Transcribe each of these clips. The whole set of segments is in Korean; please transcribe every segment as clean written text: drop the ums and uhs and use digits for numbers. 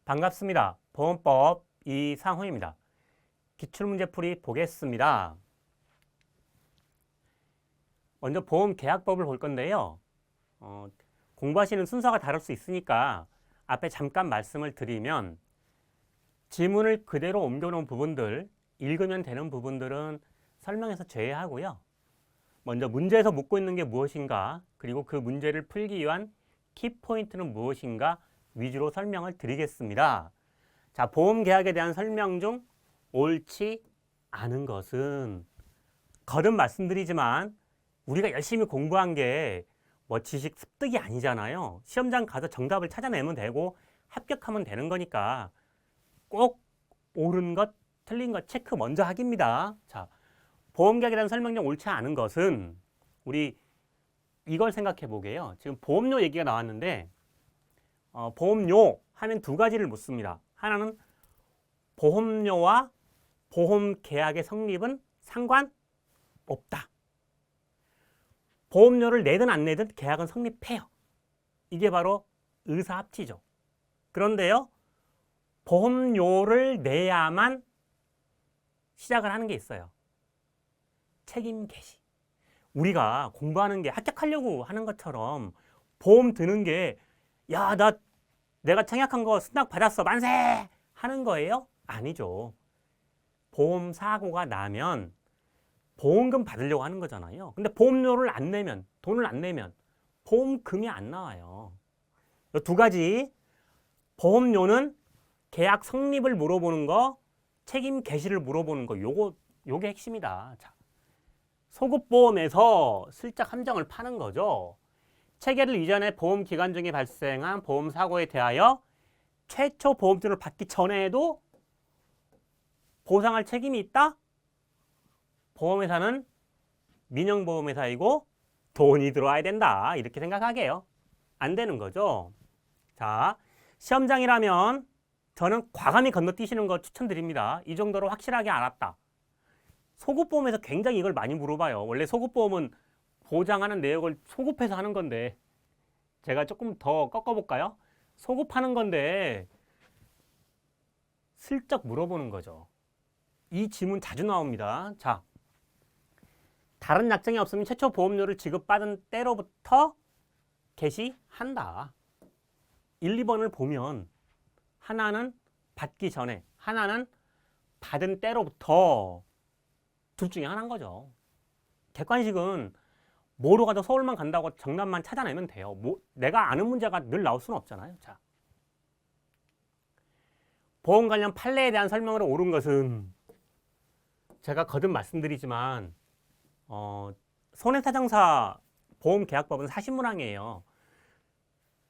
반갑습니다. 보험법 이상호입니다. 기출문제풀이 보겠습니다. 먼저 보험계약법을 볼 건데요. 공부하시는 순서가 다를 수 있으니까 앞에 잠깐 말씀을 드리면 지문을 그대로 옮겨놓은 부분들, 읽으면 되는 부분들은 설명에서 제외하고요. 먼저 문제에서 묻고 있는 게 무엇인가, 그리고 그 문제를 풀기 위한 키포인트는 무엇인가 위주로 설명을 드리겠습니다. 자, 보험계약에 대한 설명 중 옳지 않은 것은 거듭 말씀드리지만 우리가 열심히 공부한 게 뭐 지식 습득이 아니잖아요. 시험장 가서 정답을 찾아내면 되고 합격하면 되는 거니까 꼭 옳은 것, 틀린 것 체크 먼저 하기입니다. 자, 보험계약에 대한 설명 중 옳지 않은 것은 우리 이걸 생각해 보게요. 지금 보험료 얘기가 나왔는데 보험료 하면 두 가지를 묻습니다. 하나는 보험료와 보험계약의 성립은 상관없다. 보험료를 내든 안 내든 계약은 성립해요. 이게 바로 의사합치죠. 그런데요, 보험료를 내야만 시작을 하는 게 있어요. 책임 개시. 우리가 공부하는 게 합격하려고 하는 것처럼 보험 드는 게 야, 내가 청약한 거 승낙 받았어, 만세! 하는 거예요? 아니죠. 보험 사고가 나면 보험금 받으려고 하는 거잖아요. 근데 보험료를 안 내면, 돈을 안 내면 보험금이 안 나와요. 이 두 가지, 보험료는 계약 성립을 물어보는 거, 책임 개시를 물어보는 거, 요게 핵심이다. 자, 소급보험에서 슬쩍 함정을 파는 거죠. 체계를 이전에 보험 기간 중에 발생한 보험 사고에 대하여 최초 보험료를 받기 전에도 보상할 책임이 있다? 보험회사는 민영보험회사이고 돈이 들어와야 된다. 이렇게 생각하게요. 안 되는 거죠. 자, 시험장이라면 저는 과감히 건너뛰시는 거 추천드립니다. 이 정도로 확실하게 알았다. 소급보험에서 굉장히 이걸 많이 물어봐요. 원래 소급보험은 보장하는 내역을 소급해서 하는 건데 제가 조금 더 꺾어볼까요? 소급하는 건데 슬쩍 물어보는 거죠. 이 지문 자주 나옵니다. 자, 다른 약정이 없으면 최초 보험료를 지급받은 때로부터 개시한다. 1, 2번을 보면 하나는 받기 전에, 하나는 받은 때로부터 둘 중에 하나인 거죠. 객관식은 뭐로 가도 서울만 간다고 정답만 찾아내면 돼요. 내가 아는 문제가 늘 나올 수는 없잖아요. 자, 보험 관련 판례에 대한 설명으로 옳은 것은 제가 거듭 말씀드리지만 손해사정사 보험계약법은 사실문항이에요.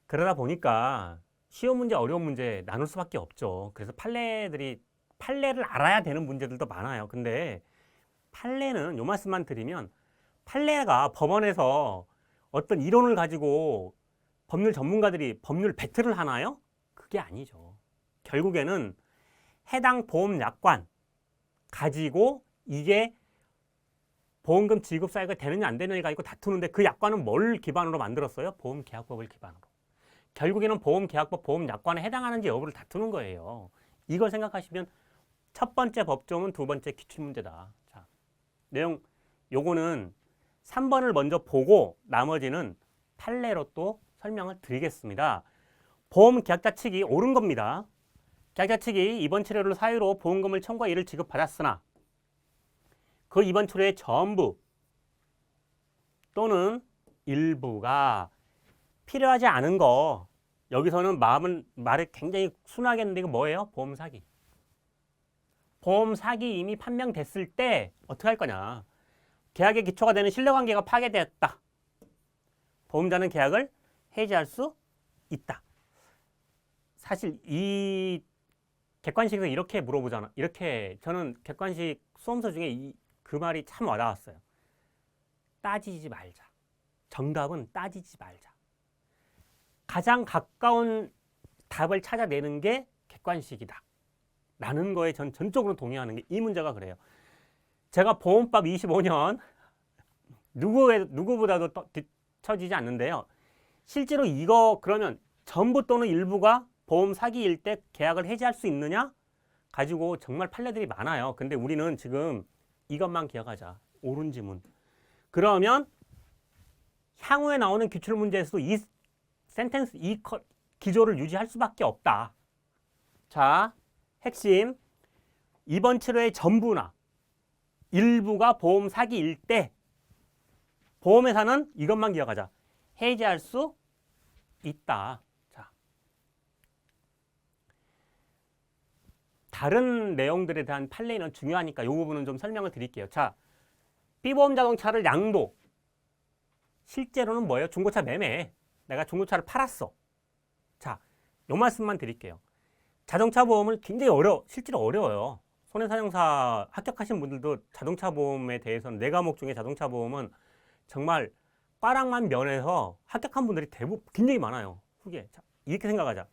그러다 보니까 쉬운 문제, 어려운 문제 나눌 수밖에 없죠. 그래서 판례를 알아야 되는 문제들도 많아요. 근데 판례는 요 말씀만 드리면 판례가 법원에서 어떤 이론을 가지고 법률 전문가들이 법률 배틀을 하나요? 그게 아니죠. 결국에는 해당 보험약관 가지고 이게 보험금 지급 사유가 되느냐 안 되느냐 가지고 다투는데 그 약관은 뭘 기반으로 만들었어요? 보험계약법을 기반으로. 결국에는 보험계약법, 보험약관에 해당하는지 여부를 다투는 거예요. 이걸 생각하시면 첫 번째 법조문, 두 번째 기출문제다. 자, 내용 요거는 3번을 먼저 보고 나머지는 판례로 또 설명을 드리겠습니다. 보험계약자 측이 옳은 겁니다. 계약자 측이 입원 치료를 사유로 보험금을 청구하 이를 지급받았으나 그 입원 치료의 전부 또는 일부가 필요하지 않은 거, 여기서는 말을 굉장히 순하게 했는데 이거 뭐예요? 보험 사기. 보험 사기 이미 판명됐을 때 어떻게 할 거냐? 계약의 기초가 되는 신뢰관계가 파괴되었다. 보험자는 계약을 해지할 수 있다. 사실 이 객관식에서 이렇게 물어보잖아. 이렇게 저는 객관식 수험서 중에 그 말이 참 와닿았어요. 따지지 말자. 정답은 따지지 말자. 가장 가까운 답을 찾아내는 게 객관식이다. 라는 거에 전 전적으로 동의하는 게 이 문제가 그래요. 제가 보험법 25년 누구보다도 뒤처지지 않는데요. 실제로 이거 그러면 전부 또는 일부가 보험 사기일 때 계약을 해지할 수 있느냐? 가지고 정말 판례들이 많아요. 근데 우리는 지금 이것만 기억하자. 옳은 지문. 그러면 향후에 나오는 기출문제에서도 이 센텐스, 기조를 유지할 수밖에 없다. 자, 핵심. 이번 치료의 전부나 일부가 보험 사기일 때 보험회사는 이것만 기억하자. 해지할 수 있다. 자, 다른 내용들에 대한 판례는 중요하니까 이 부분은 좀 설명을 드릴게요. 자, B보험 자동차를 양도. 실제로는 뭐예요? 중고차 매매. 내가 중고차를 팔았어. 자, 요 말씀만 드릴게요. 자동차 보험을 굉장히 실제로 어려워요. 손해사정사 합격하신 분들도 자동차 보험에 대해서는 네 과목 중에 자동차 보험은 정말 과락만 면해서 합격한 분들이 대부분 굉장히 많아요. 후기에. 자, 이렇게 생각하자.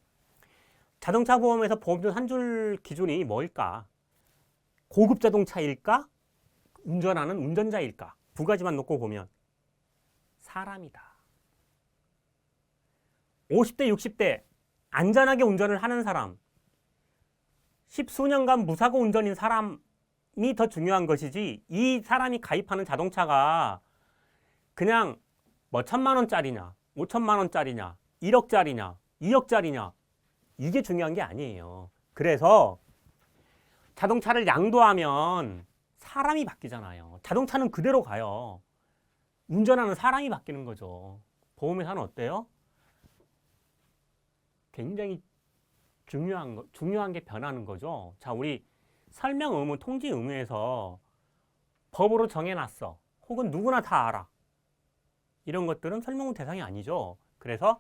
자동차 보험에서 보험료 한 줄 기준이 뭘까? 고급 자동차일까? 운전하는 운전자일까? 두 가지만 놓고 보면 사람이다. 50대, 60대 안전하게 운전을 하는 사람, 10수년간 무사고 운전인 사람이 더 중요한 것이지 이 사람이 가입하는 자동차가 그냥 뭐 1,000만 원짜리냐, 5천만 원짜리냐, 1억짜리냐, 2억짜리냐 이게 중요한 게 아니에요. 그래서 자동차를 양도하면 사람이 바뀌잖아요. 자동차는 그대로 가요. 운전하는 사람이 바뀌는 거죠. 보험회사는 어때요? 굉장히 중요한 게 변하는 거죠. 자, 우리 설명 의무, 통지 의무에서 법으로 정해놨어. 혹은 누구나 다 알아. 이런 것들은 설명 의무 대상이 아니죠. 그래서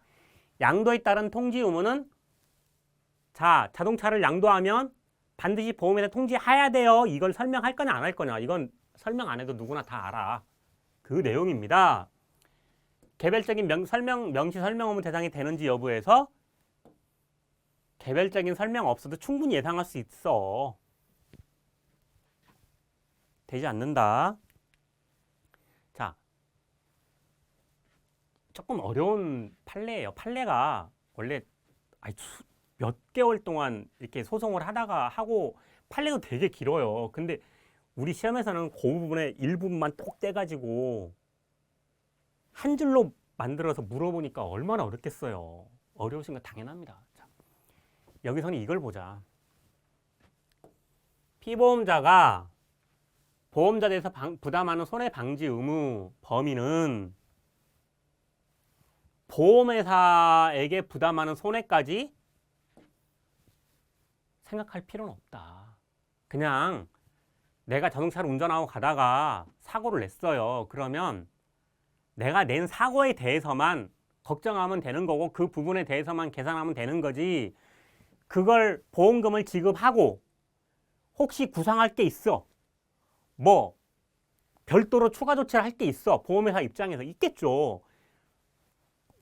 양도에 따른 통지 의무는 자, 자동차를 양도하면 반드시 보험회사 통지해야 돼요. 이걸 설명할 거냐 안 할 거냐. 이건 설명 안 해도 누구나 다 알아. 그 내용입니다. 개별적인 명시 설명 의무 대상이 되는지 여부에서 개별적인 설명 없어도 충분히 예상할 수 있어. 되지 않는다. 자, 조금 어려운 판례예요. 판례가 원래 몇 개월 동안 이렇게 소송을 하고 판례도 되게 길어요. 근데 우리 시험에서는 그 부분의 일부분만 톡 떼가지고 한 줄로 만들어서 물어보니까 얼마나 어렵겠어요. 어려우신 건 당연합니다. 자, 여기서는 이걸 보자. 피보험자가 보험자에 대해서 부담하는 손해방지 의무 범위는 보험회사에게 부담하는 손해까지 생각할 필요는 없다. 그냥 내가 자동차를 운전하고 가다가 사고를 냈어요. 그러면 내가 낸 사고에 대해서만 걱정하면 되는 거고 그 부분에 대해서만 계산하면 되는 거지. 그걸 보험금을 지급하고 혹시 구상할 게 있어. 뭐 별도로 추가 조치를 할 게 있어. 보험회사 입장에서 있겠죠.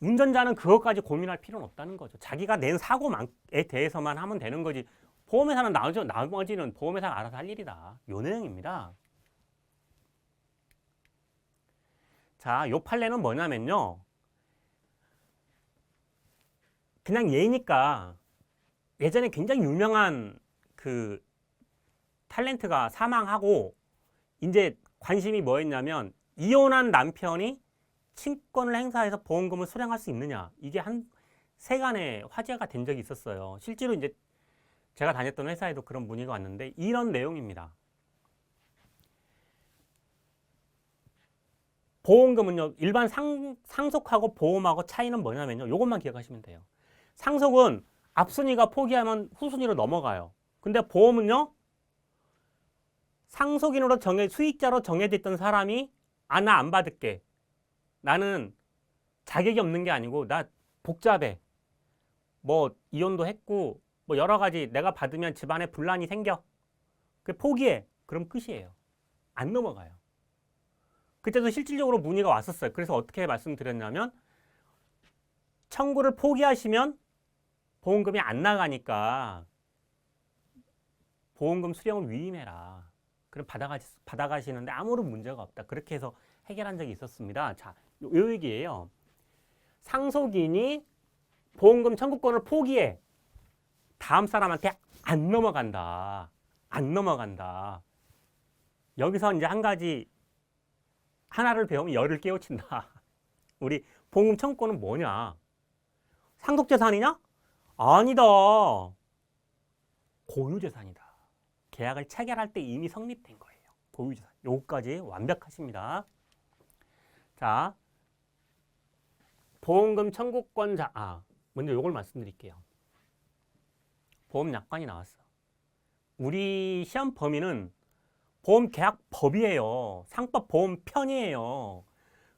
운전자는 그것까지 고민할 필요는 없다는 거죠. 자기가 낸 사고에 대해서만 하면 되는 거지. 보험회사는 나머지는 보험회사가 알아서 할 일이다. 요 내용입니다. 자, 요 판례는 뭐냐면요. 그냥 예니까 예전에 굉장히 유명한 그 탤런트가 사망하고 이제 관심이 뭐였냐면 이혼한 남편이 친권을 행사해서 보험금을 수령할 수 있느냐. 이게 한 세간의 화제가 된 적이 있었어요. 실제로 이제 제가 다녔던 회사에도 그런 문의가 왔는데 이런 내용입니다. 보험금은요. 일반 상속하고 보험하고 차이는 뭐냐면요. 이것만 기억하시면 돼요. 상속은 앞순위가 포기하면 후순위로 넘어가요. 근데 보험은요. 상속인으로 수익자로 정해져 있던 사람이 나 안 받을게. 나는 자격이 없는 게 아니고 나 복잡해. 뭐 이혼도 했고 뭐 여러 가지 내가 받으면 집안에 분란이 생겨. 그 포기해. 그럼 끝이에요. 안 넘어가요. 그때도 실질적으로 문의가 왔었어요. 그래서 어떻게 말씀드렸냐면 청구를 포기하시면 보험금이 안 나가니까 보험금 수령을 위임해라. 그럼 받아가시는데 아무런 문제가 없다. 그렇게 해서 해결한 적이 있었습니다. 자, 요 얘기예요. 상속인이 보험금 청구권을 포기해. 다음 사람한테 안 넘어간다. 안 넘어간다. 여기서 이제 한 가지 하나를 배우면 열을 깨우친다. 우리 보험금 청구권은 뭐냐? 상속재산이냐? 아니다. 고유재산이다. 계약을 체결할 때 이미 성립된 거예요. 고유재산. 요거까지 완벽하십니다. 자, 보험금 청구권자. 먼저 요걸 말씀드릴게요. 보험약관이 나왔어. 우리 시험 범위는 보험계약법이에요. 상법 보험편이에요.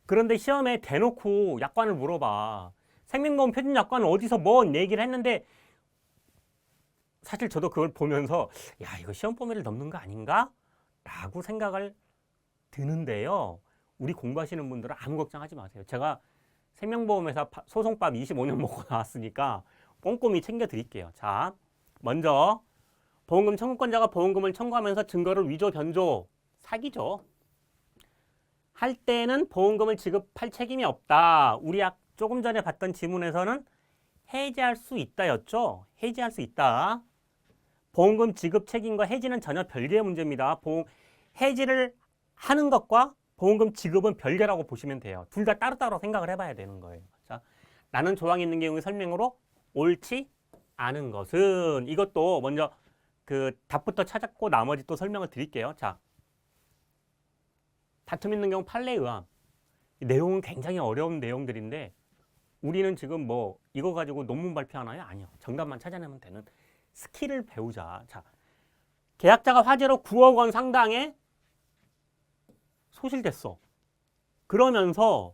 그런데 시험에 대놓고 약관을 물어봐. 생명보험 표준약관은 어디서 뭔 얘기를 했는데 사실 저도 그걸 보면서 야, 이거 시험 범위를 넘는 거 아닌가? 라고 생각을 드는데요. 우리 공부하시는 분들은 아무 걱정하지 마세요. 제가 생명보험회사 소송법 25년 먹고 나왔으니까 꼼꼼히 챙겨드릴게요. 자, 먼저 보험금 청구권자가 보험금을 청구하면서 증거를 위조, 변조, 사기죠. 할 때는 보험금을 지급할 책임이 없다. 우리 조금 전에 봤던 지문에서는 해지할 수 있다였죠. 해지할 수 있다. 보험금 지급 책임과 해지는 전혀 별개의 문제입니다. 해지를 하는 것과 보험금 지급은 별개라고 보시면 돼요. 둘 다 따로따로 생각을 해봐야 되는 거예요. 자, 라는 조항이 있는 경우의 설명으로 옳지 않은 것은 이것도 먼저 그 답부터 찾았고 나머지 또 설명을 드릴게요. 자, 다툼 있는 경우 판례 의함. 내용은 굉장히 어려운 내용들인데 우리는 지금 뭐 이거 가지고 논문 발표하나요? 아니요. 정답만 찾아내면 되는 스킬을 배우자. 자, 계약자가 화재로 9억 원 상당의 소실됐어. 그러면서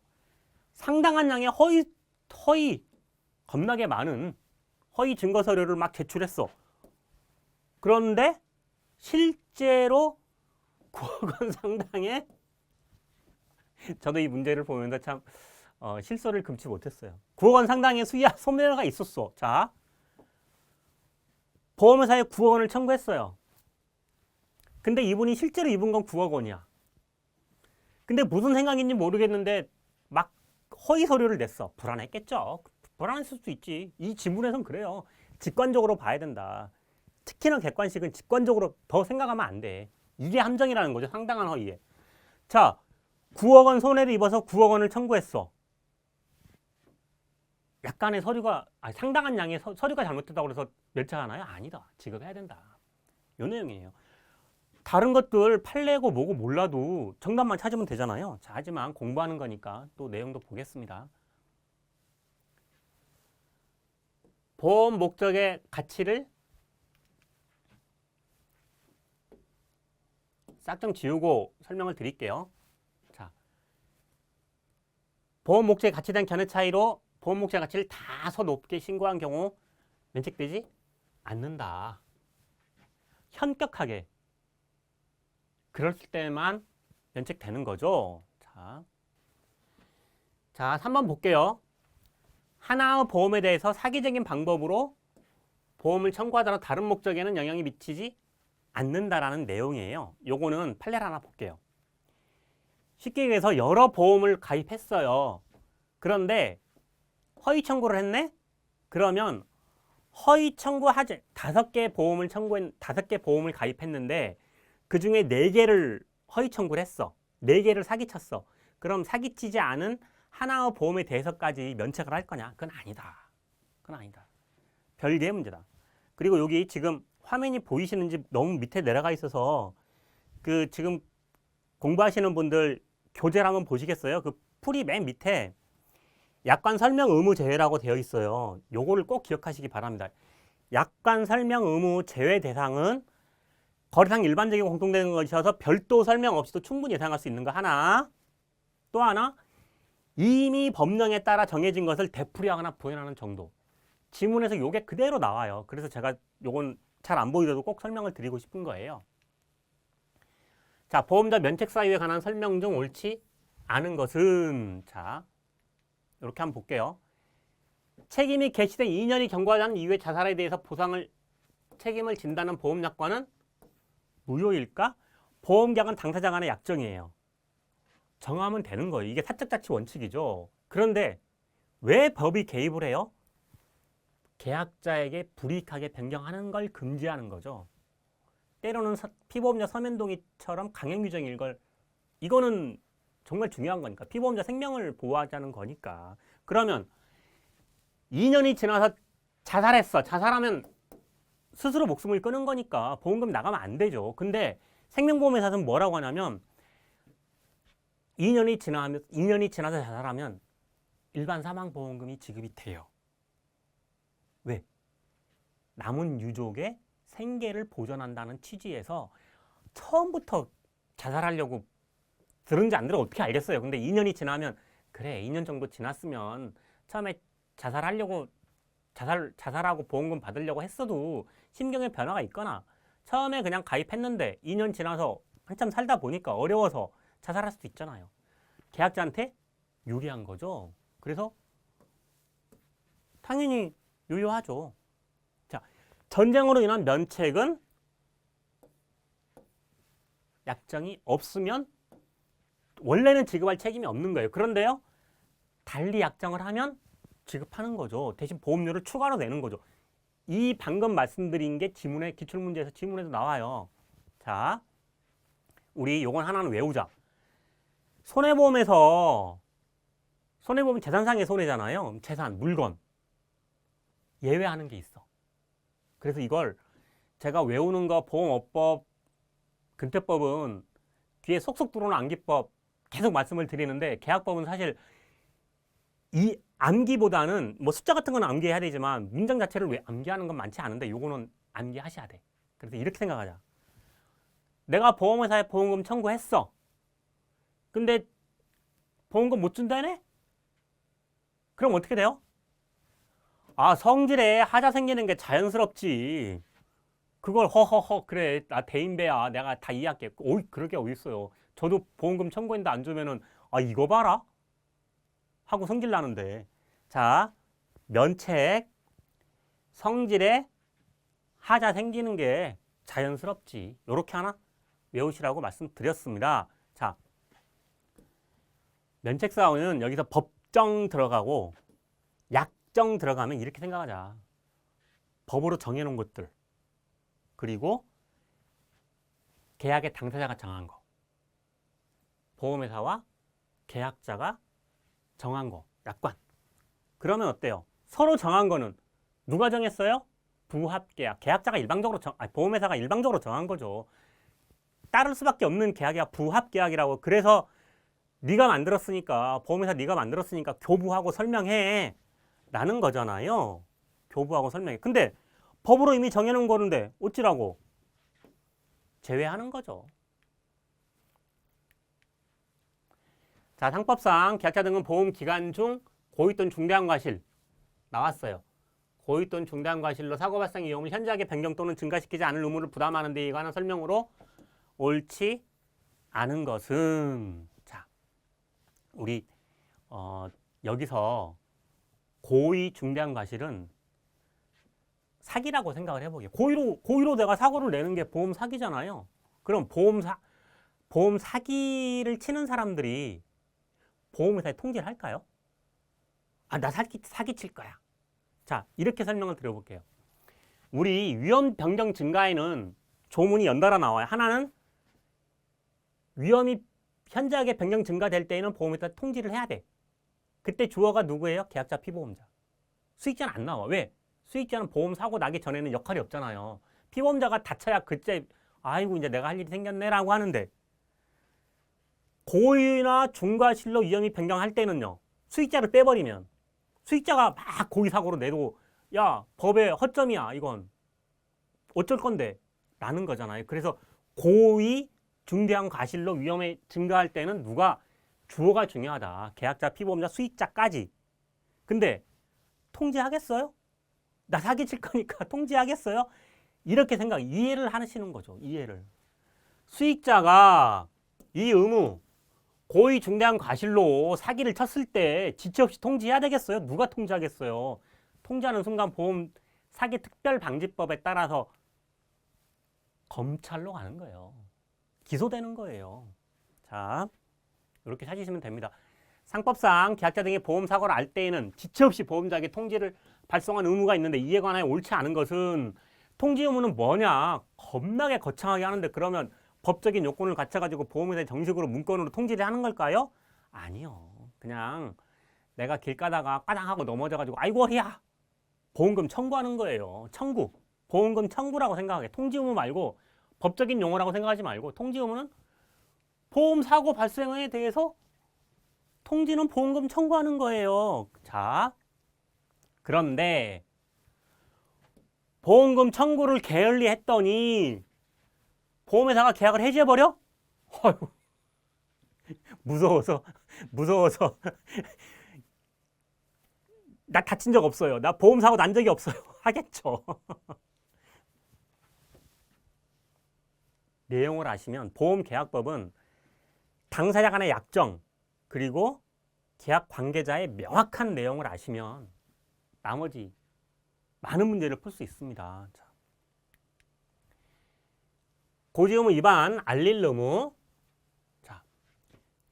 상당한 양의 허위 겁나게 많은 허위 증거 서류를 막 제출했어. 그런데 실제로 9억 원 상당의 저도 이 문제를 보면서 참 실소를 금치 못했어요. 9억 원 상당의 소멸가 있었어. 자, 보험회사에 9억 원을 청구했어요. 근데 이분이 실제로 입은 건 9억 원이야. 근데 무슨 생각인지 모르겠는데 막 허위 서류를 냈어. 불안했겠죠. 불안했을 수도 있지. 이 지문에선 그래요. 직관적으로 봐야 된다. 특히나 객관식은 직관적으로 더 생각하면 안 돼. 이게 함정이라는 거죠. 상당한 허위에. 자, 9억 원 손해를 입어서 9억 원을 청구했어. 약간의 서류가 상당한 양의 서류가 잘못됐다고 해서 멸차하나요? 아니다. 지급해야 된다. 이 내용이에요. 다른 것들 판례고 뭐고 몰라도 정답만 찾으면 되잖아요. 자, 하지만 공부하는 거니까 또 내용도 보겠습니다. 보험 목적의 가치를 싹 좀 지우고 설명을 드릴게요. 자, 보험 목적의 가치에 대한 견해 차이로 보험 목적의 가치를 다소 높게 신고한 경우 면책되지 않는다. 현격하게 그럴 때만 면책되는 거죠. 자, 3번 볼게요. 하나의 보험에 대해서 사기적인 방법으로 보험을 청구하더라도 다른 목적에는 영향이 미치지 않는다라는 내용이에요. 요거는 판례를 하나 볼게요. 쉽게 얘기해서 여러 보험을 가입했어요. 그런데 허위 청구를 했네? 그러면 허위 청구하지 5개 보험을 가입했는데 그 중에 4개를 허위 청구를 했어. 4개를 사기쳤어. 그럼 사기치지 않은 하나의 보험에 대해서까지 면책을 할 거냐? 그건 아니다. 그건 아니다. 별개의 문제다. 그리고 여기 지금 화면이 보이시는지 너무 밑에 내려가 있어서 그 지금 공부하시는 분들 교재를 한번 보시겠어요? 그 풀이 맨 밑에 약관 설명 의무 제외라고 되어 있어요. 요거를 꼭 기억하시기 바랍니다. 약관 설명 의무 제외 대상은 거래상 일반적이고 공통되는 것이어서 별도 설명 없이도 충분히 예상할 수 있는 거 하나. 또 하나, 이미 법령에 따라 정해진 것을 되풀이하거나 부연하는 정도. 지문에서 요게 그대로 나와요. 그래서 제가 요건 잘 안 보이더라도 꼭 설명을 드리고 싶은 거예요. 자, 보험자 면책 사유에 관한 설명 중 옳지 않은 것은 자, 이렇게 한번 볼게요. 책임이 개시된 2년이 경과한 이후에 자살에 대해서 책임을 진다는 보험약관은 무효일까? 보험계약은 당사자 간의 약정이에요. 정하면 되는 거예요. 이게 사적자치 원칙이죠. 그런데 왜 법이 개입을 해요? 계약자에게 불이익하게 변경하는 걸 금지하는 거죠. 때로는 피보험자 서면동의처럼 강행 규정일 걸, 이거는 정말 중요한 거니까. 피보험자 생명을 보호하자는 거니까. 그러면 2년이 지나서 자살했어. 자살하면 스스로 목숨을 끊은 거니까 보험금 나가면 안 되죠. 근데 생명보험회사는 뭐라고 하냐면 2년이 지나서 자살하면 일반 사망보험금이 지급이 돼요. 왜? 남은 유족의 생계를 보전한다는 취지에서 처음부터 자살하려고 들은지 안 들어 어떻게 알겠어요. 근데 2년이 지나면 그래 2년 정도 지났으면 처음에 자살하고 보험금 받으려고 했어도 심경의 변화가 있거나 처음에 그냥 가입했는데 2년 지나서 한참 살다 보니까 어려워서 자살할 수도 있잖아요. 계약자한테 유리한 거죠. 그래서 당연히 유효하죠. 자, 전쟁으로 인한 면책은 약정이 없으면 원래는 지급할 책임이 없는 거예요. 그런데요, 달리 약정을 하면 지급하는 거죠. 대신 보험료를 추가로 내는 거죠. 이 방금 말씀드린 게 지문의 기출문제에서 지문에도 나와요. 자, 우리 요건 하나는 외우자. 손해보험은 재산상의 손해잖아요. 재산, 물건. 예외하는 게 있어. 그래서 이걸 제가 외우는 거 보험업법, 근태법은 뒤에 속속 들어오는 암기법 계속 말씀을 드리는데 계약법은 사실 이 암기보다는 뭐 숫자 같은 건 암기해야 되지만 문장 자체를 왜 암기하는 건 많지 않은데 요거는 암기하셔야 돼. 그래서 이렇게 생각하자. 내가 보험회사에 보험금 청구했어. 근데 보험금 못 준다네? 그럼 어떻게 돼요? 아, 성질에 하자 생기는 게 자연스럽지. 그걸 허허허 그래 나 대인배야 내가 다 이해할게. 오이 그러게 어딨어요. 저도 보험금 청구했는데 안 주면은 아 이거 봐라 하고 성질 나는데. 자, 면책 성질에 하자 생기는 게 자연스럽지. 요렇게 하나 외우시라고 말씀드렸습니다. 자, 면책사유는 여기서 법정 들어가고 약정 들어가면 이렇게 생각하자. 법으로 정해놓은 것들 그리고 계약의 당사자가 정한 거, 보험회사와 계약자가 정한 거, 약관. 그러면 어때요? 서로 정한 거는 누가 정했어요? 부합계약. 계약자가 보험회사가 일방적으로 정한 거죠. 따를 수밖에 없는 계약이야 부합계약이라고. 그래서 네가 만들었으니까 보험회사 네가 만들었으니까 교부하고 설명해 라는 거잖아요. 교부하고 설명해. 근데 법으로 이미 정해놓은 거는데 어찌라고? 제외하는 거죠. 자, 상법상 계약자 등은 보험 기간 중 고의 또는 중대한 과실 나왔어요. 고의 또는 중대한 과실로 사고 발생 위험을 현저하게 변경 또는 증가시키지 않을 의무를 부담하는 데 관한 설명으로 옳지 않은 것은 자, 우리 여기서 고의 중대한 과실은 사기라고 생각을 해보게요. 고의로 내가 사고를 내는 게 보험 사기잖아요. 그럼 보험 사기를 치는 사람들이 보험회사에 통지를 할까요? 아, 나 사기 칠 거야. 자, 이렇게 설명을 드려볼게요. 우리 위험 변경 증가에는 조문이 연달아 나와요. 하나는 위험이 현저하게 변경 증가될 때에는 보험회사에 통지를 해야 돼. 그때 주어가 누구예요? 계약자 피보험자. 수익자는 안 나와. 왜? 수익자는 보험 사고 나기 전에는 역할이 없잖아요. 피보험자가 다쳐야 그때 아이고 이제 내가 할 일이 생겼네라고 하는데 고의나 중과실로 위험이 변경할 때는요. 수익자를 빼버리면 수익자가 막 고의 사고로 내도 야 법에 허점이야 이건 어쩔 건데 라는 거잖아요. 그래서 고의 중대한 과실로 위험이 증가할 때는 주어가 중요하다. 계약자, 피보험자, 수익자까지. 근데 통지하겠어요? 나 사기 칠 거니까 통지하겠어요? 이렇게 이해를 하시는 거죠. 이해를. 수익자가 이 의무 고의 중대한 과실로 사기를 쳤을 때 지체 없이 통지해야 되겠어요? 누가 통지하겠어요? 통지하는 순간 보험 사기 특별방지법에 따라서 검찰로 가는 거예요. 기소되는 거예요. 자, 이렇게 찾으시면 됩니다. 상법상 계약자 등의 보험 사고를 알 때에는 지체 없이 보험자에게 통지를 발송한 의무가 있는데 이에 관하여 옳지 않은 것은 통지 의무는 뭐냐? 겁나게 거창하게 하는데 그러면 법적인 요건을 갖춰가지고 보험회사에 정식으로 문건으로 통지를 하는 걸까요? 아니요. 그냥 내가 길 가다가 까당하고 넘어져가지고 아이고 허리야. 보험금 청구하는 거예요. 청구. 보험금 청구라고 생각하게. 통지 의무 말고 법적인 용어라고 생각하지 말고 통지 의무는 보험 사고 발생에 대해서 통지는 보험금 청구하는 거예요. 자, 그런데 보험금 청구를 게을리 했더니 보험회사가 계약을 해지해버려? 어휴, 무서워서 나 다친 적 없어요. 나 보험사고 난 적이 없어요. 하겠죠. 내용을 아시면 보험계약법은 당사자 간의 약정 그리고 계약 관계자의 명확한 내용을 아시면 나머지 많은 문제를 풀 수 있습니다. 자. 고지 의무 위반 알릴 의무. 자,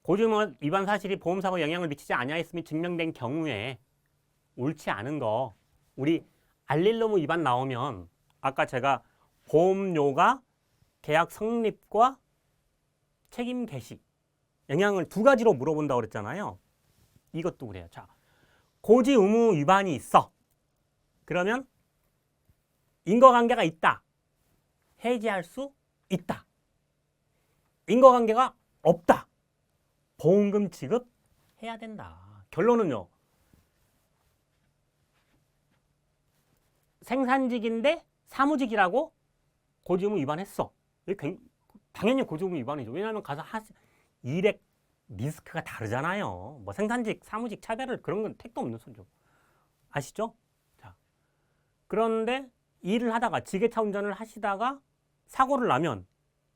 고지 의무 위반 사실이 보험사고에 영향을 미치지 아니하였음이 증명된 경우에 옳지 않은 거 우리 알릴 의무 위반 나오면 아까 제가 보험료가 계약 성립과 책임 개시 영향을 두 가지로 물어본다고 그랬잖아요. 이것도 그래요. 자, 고지 의무 위반이 있어. 그러면 인과관계가 있다. 해지할 수 있다. 인과관계가 없다. 보험금 지급해야 된다. 결론은요. 생산직인데 사무직이라고 고지 의무 위반했어. 당연히 고지 의무 위반이죠. 왜냐하면 가서 일의 리스크가 다르잖아요. 뭐 생산직, 사무직 차별을 그런 건 택도 없는 소리죠. 아시죠? 자, 그런데 일을 하다가 지게차 운전을 하시다가 사고를 나면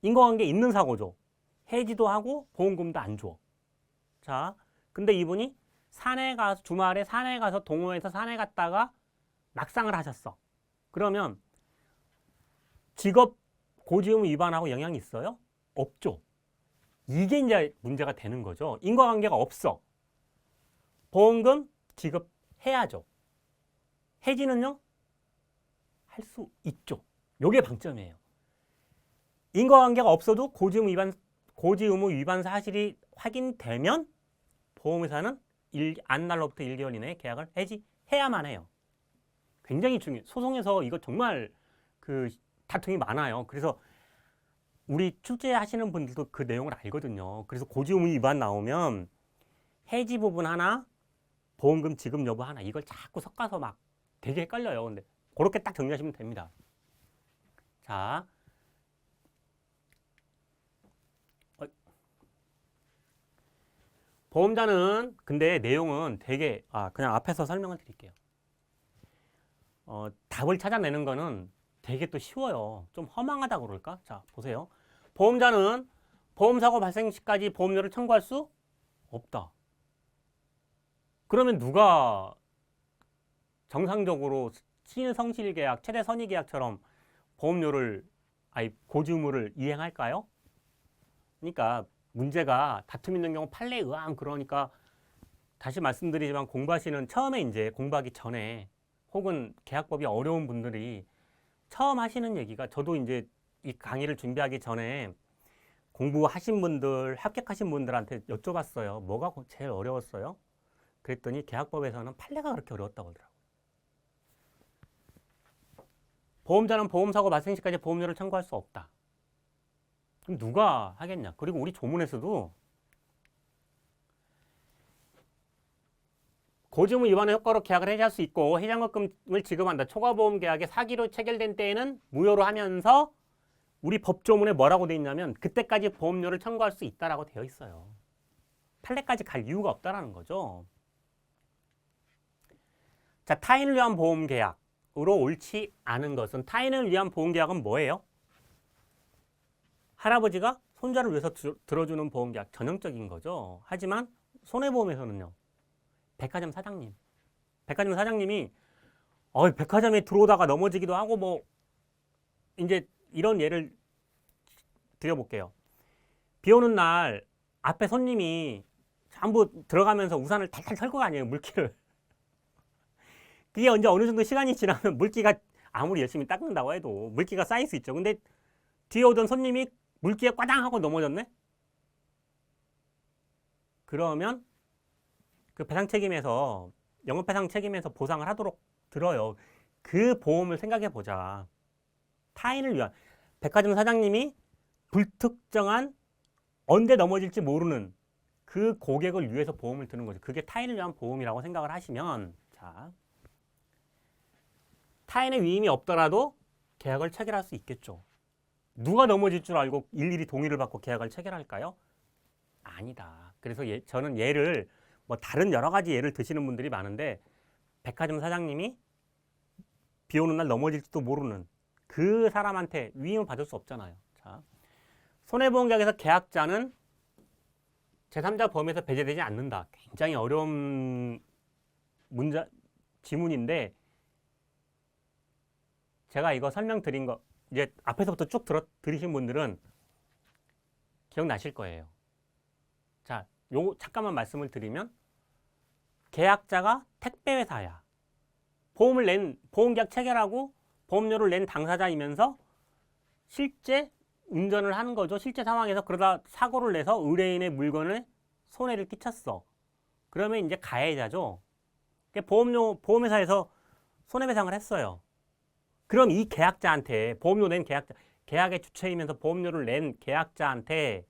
인과관계 있는 사고죠. 해지도 하고 보험금도 안 줘. 자, 근데 이분이 산에 가서 주말에 산에 가서 동호회에서 산에 갔다가 낙상을 하셨어. 그러면 직업 고지 의무 위반하고 영향이 있어요? 없죠. 이게 이제 문제가 되는 거죠. 인과관계가 없어. 보험금 지급해야죠. 해지는요? 할 수 있죠. 요게 방점이에요. 인과관계가 없어도 고지 의무 위반 사실이 확인되면 보험회사는 안 날로부터 1개월 이내에 계약을 해지해야만 해요. 굉장히 중요해요. 소송에서 이거 정말 다툼이 많아요. 그래서 우리 출제하시는 분들도 그 내용을 알거든요. 그래서 고지 의무 위반 나오면 해지 부분 하나, 보험금 지급 여부 하나 이걸 자꾸 섞어서 막 되게 헷갈려요. 근데 그렇게 딱 정리하시면 됩니다. 자, 보험자는 근데 내용은 되게 그냥 앞에서 설명을 드릴게요. 답을 찾아내는 거는 되게 또 쉬워요. 좀 허망하다고 그럴까? 자, 보세요. 보험자는 보험사고 발생 시까지 보험료를 청구할 수 없다. 그러면 누가 정상적으로 신성실계약, 최대선의계약처럼 보험료를 고지 의무를 이행할까요? 그러니까 문제가 다툼 있는 경우 판례 의항 그러니까 다시 말씀드리지만 공부하시는 처음에 이제 공부하기 전에 혹은 계약법이 어려운 분들이 처음 하시는 얘기가 저도 이제 이 강의를 준비하기 전에 공부하신 분들, 합격하신 분들한테 여쭤봤어요. 뭐가 제일 어려웠어요? 그랬더니 계약법에서는 판례가 그렇게 어려웠다고 하더라고요. 보험자는 보험사고 발생 시까지 보험료를 청구할 수 없다. 그럼 누가 하겠냐? 그리고 우리 조문에서도 고지 의무 위반의 효과로 계약을 해지할 수 있고 해장급금을 지급한다. 초과보험 계약이 사기로 체결된 때에는 무효로 하면서 우리 법조문에 뭐라고 돼 있냐면 그때까지 보험료를 청구할 수 있다라고 되어 있어요. 판례까지 갈 이유가 없다라는 거죠. 자, 타인을 위한 보험 계약으로 옳지 않은 것은 타인을 위한 보험 계약은 뭐예요? 할아버지가 손자를 위해서 들어주는 보험 계약 전형적인 거죠. 하지만 손해보험에서는요. 백화점 사장님이 백화점에 들어오다가 넘어지기도 하고 뭐 이제 이런 예를 드려볼게요. 비 오는 날 앞에 손님이 전부 들어가면서 우산을 탈탈 털 거 아니에요, 물기를. 그게 언제 어느 정도 시간이 지나면 물기가 아무리 열심히 닦는다고 해도 물기가 쌓일 수 있죠. 근데 뒤에 오던 손님이 물기에 꽈당 하고 넘어졌네? 그러면 그 배상 책임에서 영업 배상 책임에서 보상을 하도록 들어요. 그 보험을 생각해 보자. 타인을 위한 백화점 사장님이 불특정한 언제 넘어질지 모르는 그 고객을 위해서 보험을 드는 거죠. 그게 타인을 위한 보험이라고 생각을 하시면 자, 타인의 위임이 없더라도 계약을 체결할 수 있겠죠. 누가 넘어질 줄 알고 일일이 동의를 받고 계약을 체결할까요? 아니다. 그래서 저는 예를 뭐 다른 여러 가지 예를 드시는 분들이 많은데 백화점 사장님이 비 오는 날 넘어질지도 모르는 그 사람한테 위임을 받을 수 없잖아요. 자, 손해보험계약에서 계약자는 제3자 범위에서 배제되지 않는다. 굉장히 어려운 지문인데 제가 이거 설명드린 거 이제 앞에서부터 쭉 들으신 분들은 기억나실 거예요. 자, 요 잠깐만 말씀을 드리면 계약자가 택배회사야. 보험계약 체결하고 보험료를 낸 당사자이면서 실제 운전을 하는 거죠. 실제 상황에서 그러다 사고를 내서 의뢰인의 물건에 손해를 끼쳤어. 그러면 이제 가해자죠. 보험회사에서 손해배상을 했어요. 그럼 이 계약자한테 보험료 낸 계약자, 계약의 주체이면서 보험료를 낸 계약자한테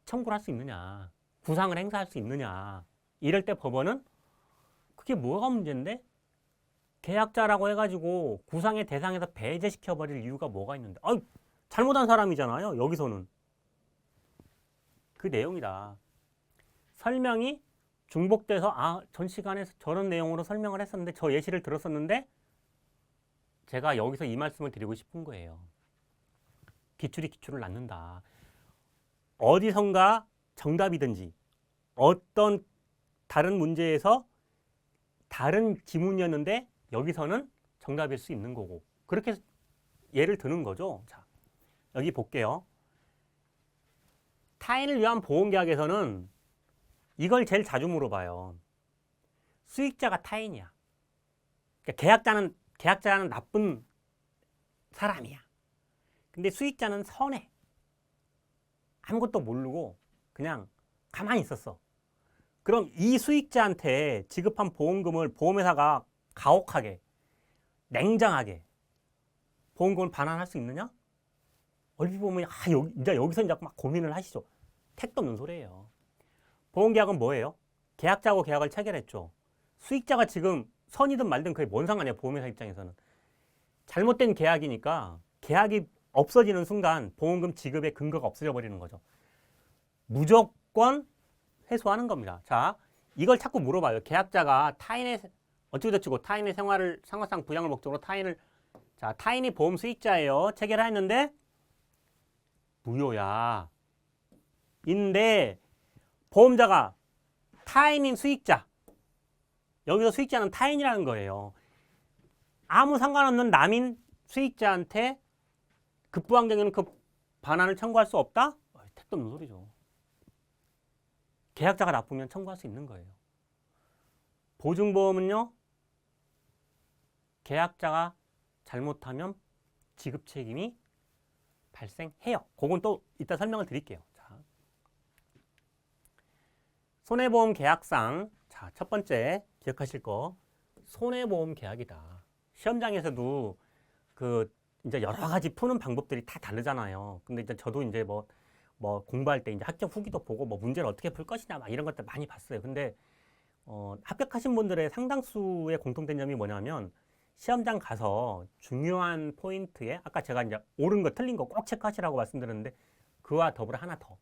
청구를 할 수 있느냐, 구상을 행사할 수 있느냐. 이럴 때 법원은 그게 뭐가 문제인데? 계약자라고 해가지고 구상의 대상에서 배제시켜버릴 이유가 뭐가 있는데? 잘못한 사람이잖아요. 여기서는. 그 내용이다. 설명이 중복돼서 전 시간에 저런 내용으로 설명을 했었는데 저 예시를 들었었는데 제가 여기서 이 말씀을 드리고 싶은 거예요. 기출이 기출을 낳는다. 어디선가 정답이든지 어떤 다른 문제에서 다른 지문이었는데 여기서는 정답일 수 있는 거고 그렇게 예를 드는 거죠. 자, 여기 볼게요. 타인을 위한 보험계약에서는 이걸 제일 자주 물어봐요. 수익자가 타인이야. 그러니까 계약자는 나쁜 사람이야. 근데 수익자는 선해. 아무것도 모르고 그냥 가만히 있었어. 그럼 이 수익자한테 지급한 보험금을 보험회사가 가혹하게, 냉정하게 보험금을 반환할 수 있느냐? 얼핏 보면 이제 여기서 이제 막 고민을 하시죠. 택도 없는 소리예요. 보험계약은 뭐예요? 계약자하고 계약을 체결했죠. 수익자가 지금 선이든 말든 그게 뭔 상관이야, 보험회사 입장에서는. 잘못된 계약이니까 계약이 없어지는 순간 보험금 지급의 근거가 없어져 버리는 거죠. 무조건 회수하는 겁니다. 자, 이걸 자꾸 물어봐요. 계약자가 어찌됐지고 타인의 생활상 부양을 목적으로 타인이 보험 수익자예요. 체결했는데 무효야. 인데 보험자가 타인인 수익자. 여기서 수익자는 타인이라는 거예요. 아무 상관없는 남인 수익자한테 급부한 경우는 그 반환을 청구할 수 없다? 택도 없는 소리죠. 계약자가 나쁘면 청구할 수 있는 거예요. 보증보험은요. 계약자가 잘못하면 지급 책임이 발생해요. 그건 또 이따 설명을 드릴게요. 자, 손해보험 계약상 자, 첫 번째 기억하실 거 손해보험 계약이다. 시험장에서도 이제 여러 가지 푸는 방법들이 다 다르잖아요. 근데 이제 저도 이제 뭐 공부할 때 이제 합격 후기도 보고 뭐 문제를 어떻게 풀 것이냐 막 이런 것들 많이 봤어요. 근데 합격하신 분들의 상당수의 공통된 점이 뭐냐면 시험장 가서 중요한 포인트에 아까 제가 이제 옳은 거 틀린 거 꼭 체크하시라고 말씀드렸는데 그와 더불어 하나 더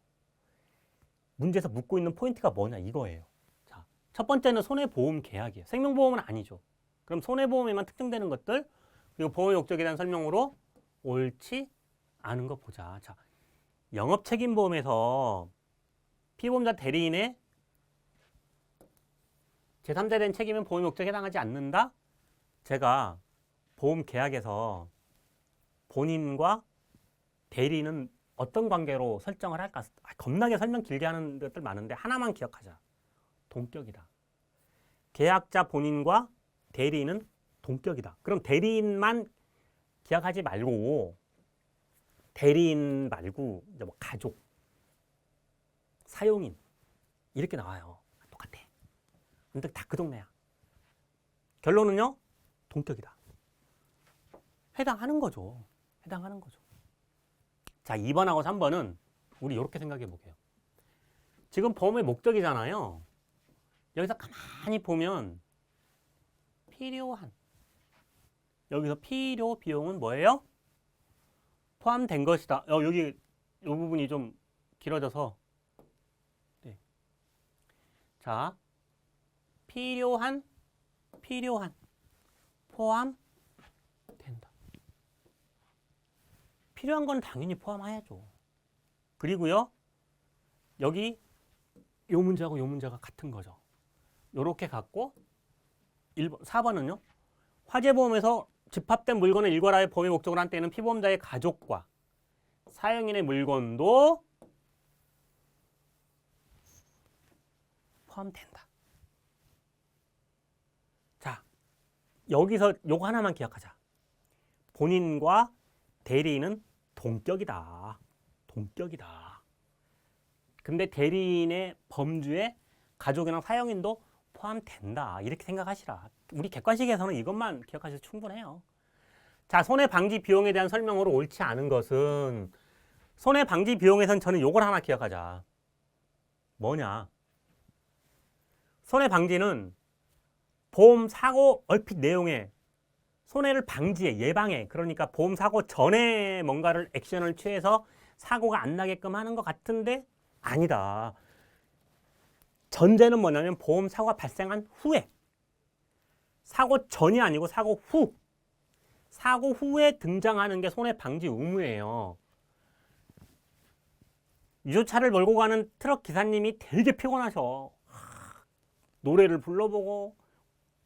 문제에서 묻고 있는 포인트가 뭐냐 이거예요. 자, 첫 번째는 손해보험 계약이에요. 생명보험은 아니죠. 그럼 손해보험에만 특정되는 것들 그리고 보험의 목적에 대한 설명으로 옳지 않은 거 보자. 자, 영업책임보험에서 피보험자 대리인의 제3자에 대한 책임은 보험의 목적에 해당하지 않는다? 제가 보험 계약에서 본인과 대리인은 어떤 관계로 설정을 할까? 겁나게 설명 길게 하는 것들 많은데 하나만 기억하자. 동격이다. 계약자 본인과 대리인은 동격이다. 그럼 대리인만 기억하지 말고 대리인 말고 이제 뭐 가족, 사용인 이렇게 나와요. 똑같아. 근데 다 그 동네야. 결론은요. 동격이다. 해당하는 거죠. 해당하는 거죠. 자, 2번하고 3번은 우리 이렇게 생각해 볼게요. 지금 보험의 목적이잖아요. 여기서 가만히 보면 필요한 여기서 필요 비용은 뭐예요? 포함된 것이다. 여기 이 부분이 좀 길어져서 네. 자, 필요한 포함된다. 필요한 건 당연히 포함해야죠. 그리고요. 여기 요 문제하고 요 문제가 같은 거죠. 요렇게 갖고 1번, 4번은요. 화재보험에서 집합된 물건을 일괄하여 보험의 목적으로 한 때에는 피보험자의 가족과 사용인의 물건도 포함된다. 자, 여기서 요거 하나만 기억하자. 본인과 대리인은 동격이다. 동격이다. 근데 대리인의 범주에 가족이나 사용인도 포함된다. 이렇게 생각하시라. 우리 객관식에서는 이것만 기억하셔도 충분해요. 자, 손해방지 비용에 대한 설명으로 옳지 않은 것은 손해방지 비용에선 저는 요걸 하나 기억하자. 뭐냐? 손해방지는 보험 사고 얼핏 내용에 손해를 방지해, 예방해. 그러니까 보험 사고 전에 뭔가를 액션을 취해서 사고가 안 나게끔 하는 것 같은데 아니다. 전제는 뭐냐면 보험 사고가 발생한 후에. 사고 전이 아니고 사고 후. 사고 후에 등장하는 게 손해방지 의무예요. 유조차를 몰고 가는 트럭 기사님이 되게 피곤하셔. 노래를 불러보고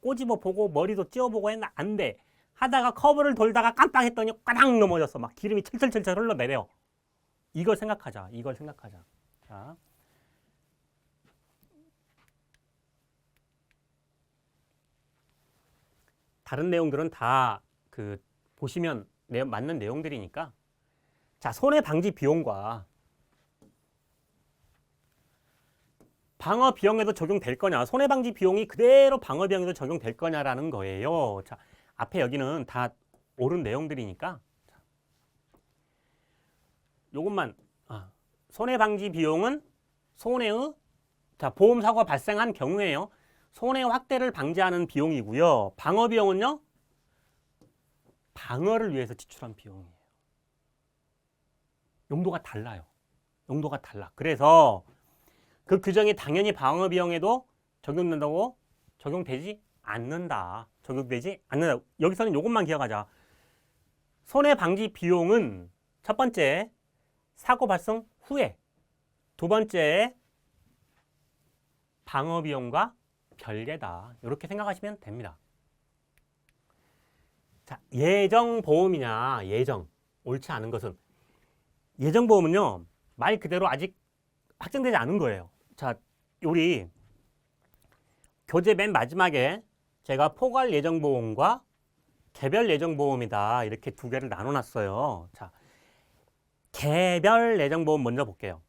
꼬집어보고 머리도 찧어보고 했나 안 돼. 하다가 커브를 돌다가 깜빡했더니 까당 넘어졌어. 막 기름이 철철철철 흘러내려. 이걸 생각하자. 이걸 생각하자. 자. 다른 내용들은 다 보시면 맞는 내용들이니까. 자, 손해방지 비용과 방어 비용에도 적용될 거냐, 손해방지 비용이 그대로 방어 비용에도 적용될 거냐라는 거예요. 자, 앞에 여기는 다 옳은 내용들이니까 요것만 손해방지 비용은 손해의 보험 사고가 발생한 경우에요. 손해 확대를 방지하는 비용이고요. 방어 비용은요. 방어를 위해서 지출한 비용이에요. 용도가 달라요. 용도가 달라. 그래서 그 규정이 당연히 방어 비용에도 적용된다고 적용되지 않는다. 적용되지 않는다. 여기서는 이것만 기억하자. 손해방지 비용은 첫 번째 사고 발생 후에, 두 번째 방어 비용과 별개다. 이렇게 생각하시면 됩니다. 자, 예정보험이냐, 예정. 옳지 않은 것은 예정보험은요. 말 그대로 아직 확정되지 않은 거예요. 자, 우리 교재 맨 마지막에 제가 포괄 예정보험과 개별 예정보험이다. 이렇게 두 개를 나눠놨어요. 자, 개별 예정보험 먼저 볼게요.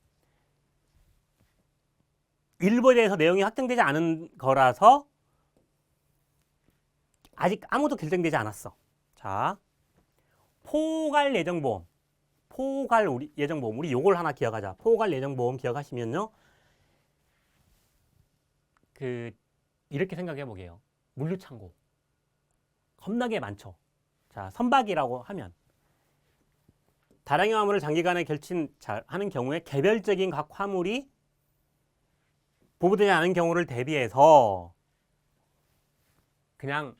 일부에 대해서 내용이 확정되지 않은 거라서 아직 아무도 결정되지 않았어. 자, 포괄 예정보험. 포괄 예정보험. 우리 요걸 하나 기억하자. 포괄 예정보험 기억하시면요. 이렇게 생각해 보게요. 물류창고. 겁나게 많죠. 자, 선박이라고 하면 다량의 화물을 장기간에 하는 경우에 개별적인 각 화물이 보부되지 않은 경우를 대비해서 그냥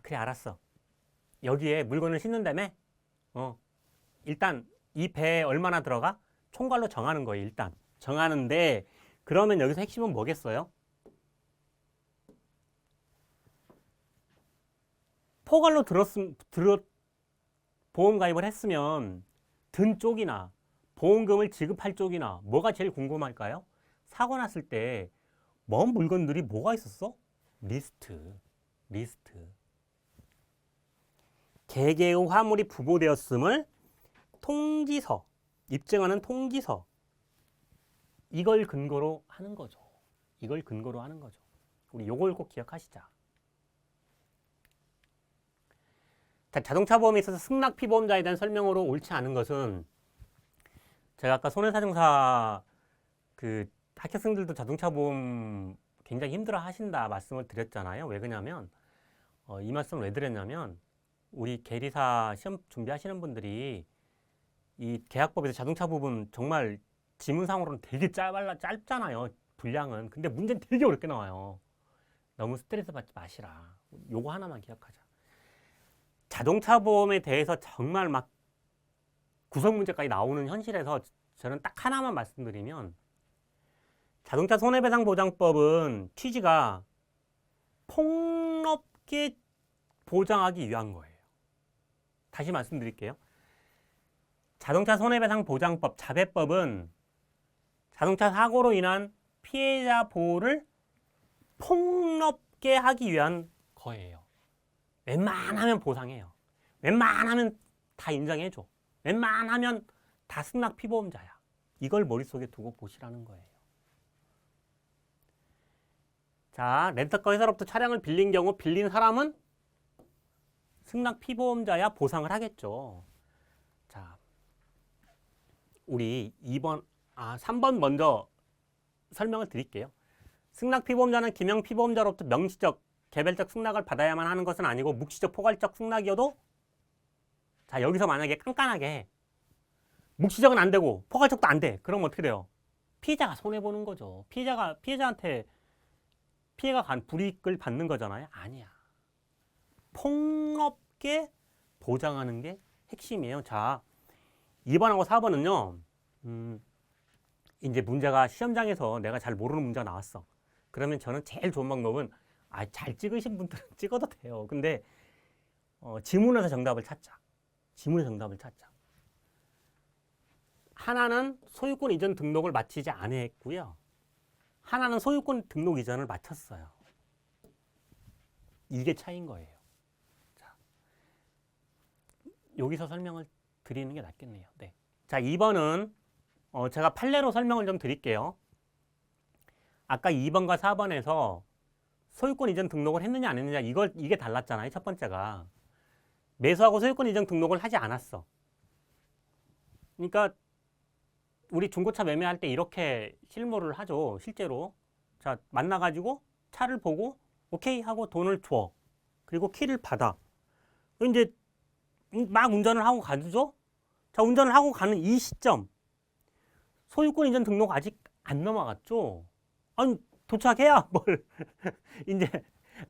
그래 알았어. 여기에 물건을 싣는다며? 일단 이 배에 얼마나 들어가? 총괄로 정하는 거예요. 일단 정하는데 그러면 여기서 핵심은 뭐겠어요? 포괄로 보험 가입을 했으면 든 쪽이나 보험금을 지급할 쪽이나 뭐가 제일 궁금할까요? 사고 났을 때 먼 물건들이 뭐가 있었어? 리스트. 개개의 화물이 부고되었음을 통지서, 입증하는 통지서. 이걸 근거로 하는 거죠. 우리 요걸 꼭 기억하시자. 자동차 보험에 있어서 승낙 피보험자에 대한 설명으로 옳지 않은 것은 제가 아까 손해사정사 그 학생들도 자동차 보험 굉장히 힘들어 하신다 말씀을 드렸잖아요. 왜 그러냐면 이 말씀을 왜 드렸냐면 우리 계리사 시험 준비하시는 분들이 이 계약법에서 자동차 부분 정말 지문상으로는 되게 짧잖아요. 분량은. 근데 문제는 되게 어렵게 나와요. 너무 스트레스 받지 마시라. 요거 하나만 기억하자. 자동차 보험에 대해서 정말 막 구성 문제까지 나오는 현실에서 저는 딱 하나만 말씀드리면 자동차 손해배상보장법은 취지가 폭넓게 보장하기 위한 거예요. 다시 말씀드릴게요. 자동차 손해배상보장법, 자배법은 자동차 사고로 인한 피해자 보호를 폭넓게 하기 위한 거예요. 웬만하면 보상해요. 웬만하면 다 인정해줘. 웬만하면 다 승낙 피보험자야. 이걸 머릿속에 두고 보시라는 거예요. 자, 렌터카 회사로부터 차량을 빌린 경우 빌린 사람은 승낙 피보험자야 보상을 하겠죠. 자, 우리 3번 먼저 설명을 드릴게요. 승낙 피보험자는 기명 피보험자로부터 명시적, 개별적 승낙을 받아야만 하는 것은 아니고 묵시적, 포괄적 승낙이어도 자, 여기서 만약에 깐깐하게 묵시적은 안 되고 포괄적도 안 돼. 그럼 어떻게 돼요? 피해자가 손해보는 거죠. 피해자한테 피해가 간 불이익을 받는 거잖아요. 아니야. 폭넓게 보장하는 게 핵심이에요. 자, 2번하고 4번은요. 이제 문제가 시험장에서 내가 잘 모르는 문제가 나왔어. 그러면 저는 제일 좋은 방법은 잘 찍으신 분들은 찍어도 돼요. 근데 지문에서 정답을 찾자. 하나는 소유권 이전 등록을 마치지 않았고요. 하나는 소유권 등록 이전을 마쳤어요. 이게 차이인 거예요. 자, 여기서 설명을 드리는 게 낫겠네요. 네. 자, 2번은 제가 판례로 설명을 좀 드릴게요. 아까 2번과 4번에서 소유권 이전 등록을 했느냐 안 했느냐 이게 달랐잖아요. 첫 번째가 매수하고 소유권 이전 등록을 하지 않았어. 그러니까 우리 중고차 매매할 때 이렇게 실무를 하죠. 실제로. 자, 만나가지고 차를 보고 오케이 하고 돈을 줘. 그리고 키를 받아. 이제 막 운전을 하고 가죠. 자, 운전을 하고 가는 이 시점. 소유권 이전 등록 아직 안 넘어갔죠. 아니, 도착해야 뭘 이제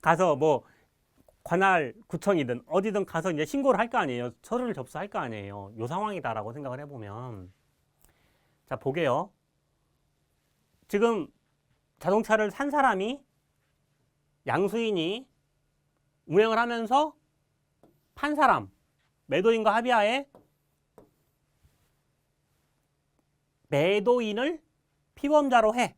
가서 뭐 관할 구청이든 어디든 가서 이제 신고를 할 거 아니에요. 서류를 접수할 거 아니에요. 요 상황이다라고 생각을 해보면. 자, 보게요. 지금 자동차를 산 사람이 양수인이 운행을 하면서 판 사람, 매도인과 합의하에 매도인을 피보험자로 해.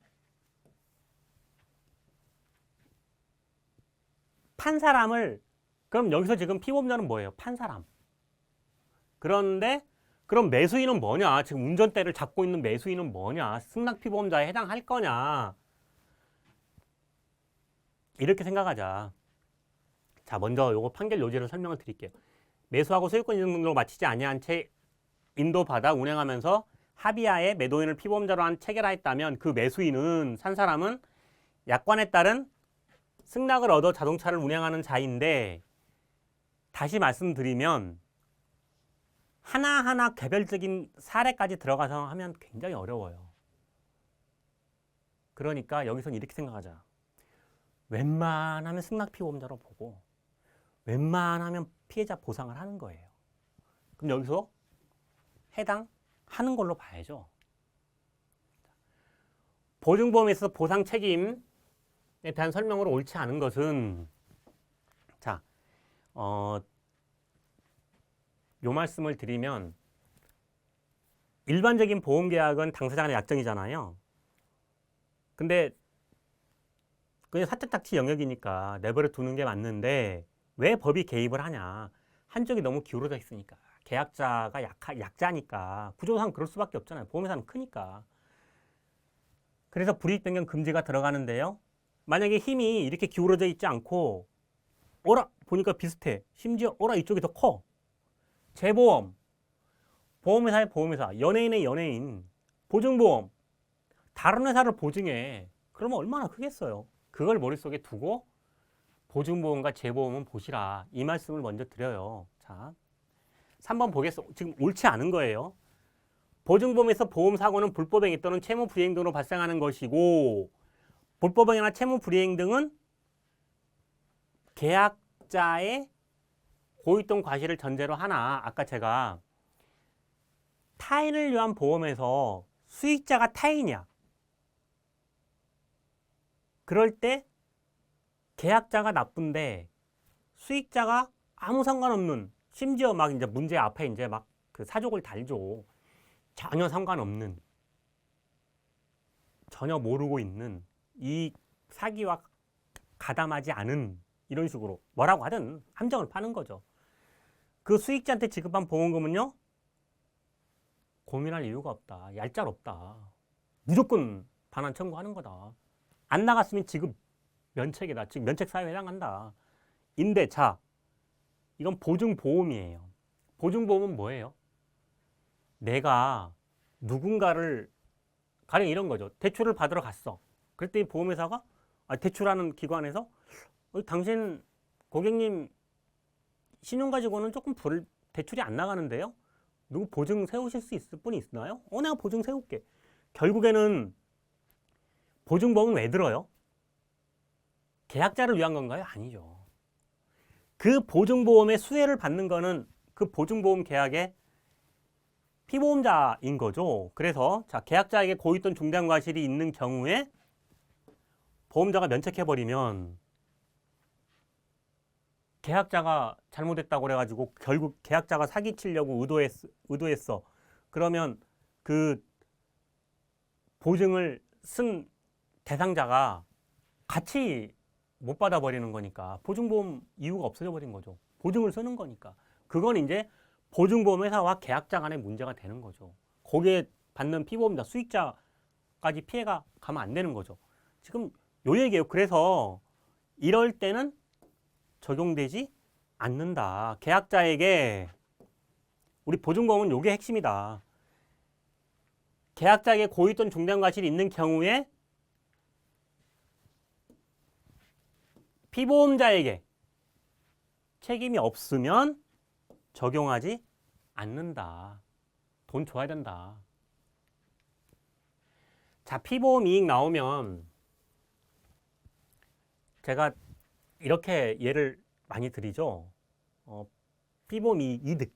판 사람을, 그럼 여기서 지금 피보험자는 뭐예요? 판 사람. 그런데 그럼 매수인은 뭐냐? 지금 운전대를 잡고 있는 매수인은 뭐냐? 승낙 피보험자에 해당할 거냐? 이렇게 생각하자. 자, 먼저 요거 판결 요지를 설명을 드릴게요. 매수하고 소유권 이전 등록을 마치지 아니한 채 인도받아 운행하면서 합의하에 매도인을 피보험자로 한 체결하였다면 그 매수인은 산 사람은 약관에 따른 승낙을 얻어 자동차를 운행하는 자인데, 다시 말씀드리면 하나하나 개별적인 사례까지 들어가서 하면 굉장히 어려워요. 그러니까 여기서는 이렇게 생각하자. 웬만하면 승낙 피보험자로 보고 웬만하면 피해자 보상을 하는 거예요. 그럼 여기서 해당하는 걸로 봐야죠. 보증보험에 있어서 보상 책임에 대한 설명으로 옳지 않은 것은, 자, 요 말씀을 드리면 일반적인 보험 계약은 당사자 간의 약정이잖아요. 근데 그냥 사적작치 영역이니까 내버려 두는 게 맞는데 왜 법이 개입을 하냐? 한쪽이 너무 기울어져 있으니까. 계약자가 약자니까 구조상 그럴 수밖에 없잖아요. 보험회사는 크니까. 그래서 불이익 변경 금지가 들어가는데요. 만약에 힘이 이렇게 기울어져 있지 않고 어라 보니까 비슷해. 심지어 어라 이쪽이 더 커. 재보험, 보험회사의 보험회사, 연예인의 연예인, 보증보험, 다른 회사를 보증해. 그러면 얼마나 크겠어요. 그걸 머릿속에 두고 보증보험과 재보험은 보시라. 이 말씀을 먼저 드려요. 자, 3번 보겠습니다. 지금 옳지 않은 거예요. 보증보험에서 보험사고는 불법행위 또는 채무불이행 등으로 발생하는 것이고 불법행위나 채무불이행 등은 계약자의 고유성 과실을 전제로 하나 아까 제가 타인을 위한 보험에서 수익자가 타인이야. 그럴 때 계약자가 나쁜데 수익자가 아무 상관없는 심지어 막 이제 문제 앞에 이제 막 그 사족을 달죠. 전혀 상관없는 전혀 모르고 있는 이 사기와 가담하지 않은 이런 식으로 뭐라고 하든 함정을 파는 거죠. 그 수익자한테 지급한 보험금은요 고민할 이유가 없다. 얄짤 없다. 무조건 반환 청구하는 거다. 안 나갔으면 지급 면책이다. 즉 면책사유에 해당한다. 임대차 이건 보증보험이에요. 보증보험은 뭐예요? 내가 누군가를 가령 이런 거죠. 대출을 받으러 갔어. 그랬더니 보험회사가 대출하는 기관에서 당신 고객님 신용 가지고는 조금 대출이 안 나가는데요. 누구 보증 세우실 수 있을 분이 있나요? 내가 보증 세울게. 결국에는 보증보험은 왜 들어요? 계약자를 위한 건가요? 아니죠. 그 보증보험의 수혜를 받는 거는 그 보증보험 계약의 피보험자인 거죠. 그래서 자, 계약자에게 고의 또는 중대한 과실이 있는 경우에 보험자가 면책해버리면 계약자가 잘못했다고 그래가지고 결국 계약자가 사기치려고 의도했어. 그러면 그 보증을 쓴 대상자가 같이 못 받아버리는 거니까 보증보험 이유가 없어져 버린 거죠. 보증을 쓰는 거니까. 그건 이제 보증보험 회사와 계약자 간의 문제가 되는 거죠. 거기에 받는 피보험자, 수익자까지 피해가 가면 안 되는 거죠. 지금 요 얘기예요. 그래서 이럴 때는 적용되지 않는다. 계약자에게 우리 보증보험은 요게 핵심이다. 계약자에게 고의 또는 중대한 과실이 있는 경우에 피보험자에게 책임이 없으면 적용하지 않는다. 돈 줘야 된다. 자, 피보험 이익 나오면 제가 이렇게 예를 많이 드리죠. 피보험 이득,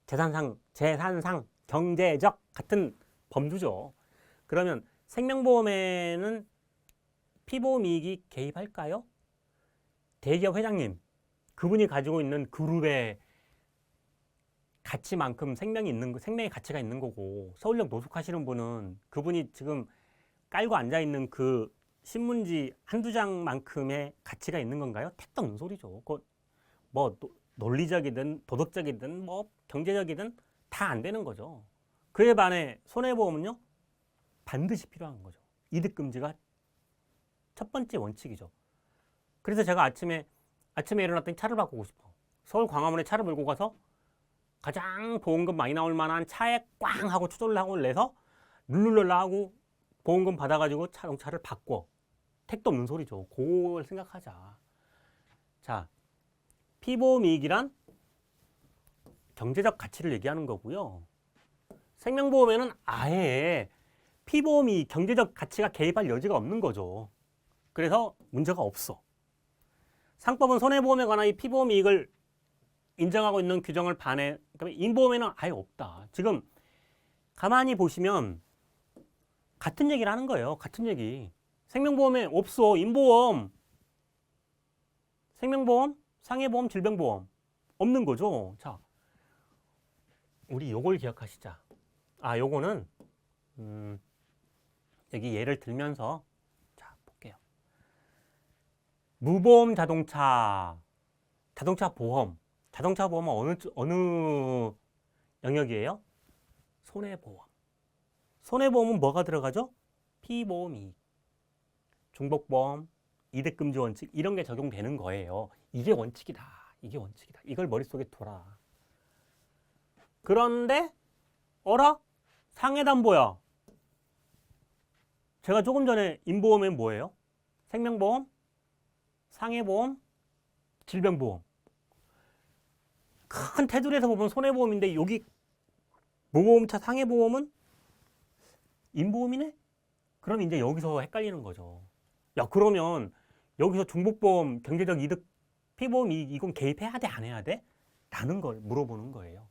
재산상, 경제적 같은 범주죠. 그러면 생명보험에는 피보험 이익이 개입할까요? 대기업 회장님, 그분이 가지고 있는 그룹의 가치만큼 생명의 가치가 있는 거고, 서울역 노숙하시는 분은 그분이 지금 깔고 앉아 있는 그 신문지 한두 장만큼의 가치가 있는 건가요? 택도 없는 소리죠. 뭐 논리적이든 도덕적이든 뭐 경제적이든 다 안 되는 거죠. 그에 반해 손해보험은요 반드시 필요한 거죠. 이득 금지가 첫 번째 원칙이죠. 그래서 제가 아침에 일어났더니 차를 바꾸고 싶어. 서울 광화문에 차를 몰고 가서 가장 보험금 많이 나올 만한 차에 꽝 하고 추돌을 하고 내서 룰루랄라 하고 보험금 받아가지고 자동차를 바꿔. 택도 없는 소리죠. 그걸 생각하자. 자, 피보험 이익이란 경제적 가치를 얘기하는 거고요. 생명보험에는 아예 피보험 이익, 경제적 가치가 개입할 여지가 없는 거죠. 그래서 문제가 없어. 상법은 손해보험에 관한 이 피보험 이익을 인정하고 있는 규정을 반해. 그러면 인보험에는 아예 없다. 지금 가만히 보시면 같은 얘기를 하는 거예요. 같은 얘기. 생명보험에 없어. 인보험, 생명보험, 상해보험, 질병보험 없는 거죠. 자, 우리 요걸 기억하시자. 요거는 여기 예를 들면서 자 볼게요. 무보험 자동차 보험. 자동차 보험은 어느 영역이에요? 손해보험. 손해보험은 뭐가 들어가죠? 피보험 이익, 중복보험, 이득금지 원칙 이런 게 적용되는 거예요. 이게 원칙이다. 이게 원칙이다. 이걸 머릿속에 둬라. 그런데 어라? 상해담보야. 제가 조금 전에 인보험은 뭐예요? 생명보험, 상해보험, 질병보험. 큰 테두리에서 보면 손해보험인데 여기 무보험차 상해보험은 인보험이네? 그럼 이제 여기서 헷갈리는 거죠. 야, 그러면 여기서 중복보험, 경제적 이득, 피보험 이건 개입해야 돼, 안 해야 돼? 라는 걸 물어보는 거예요.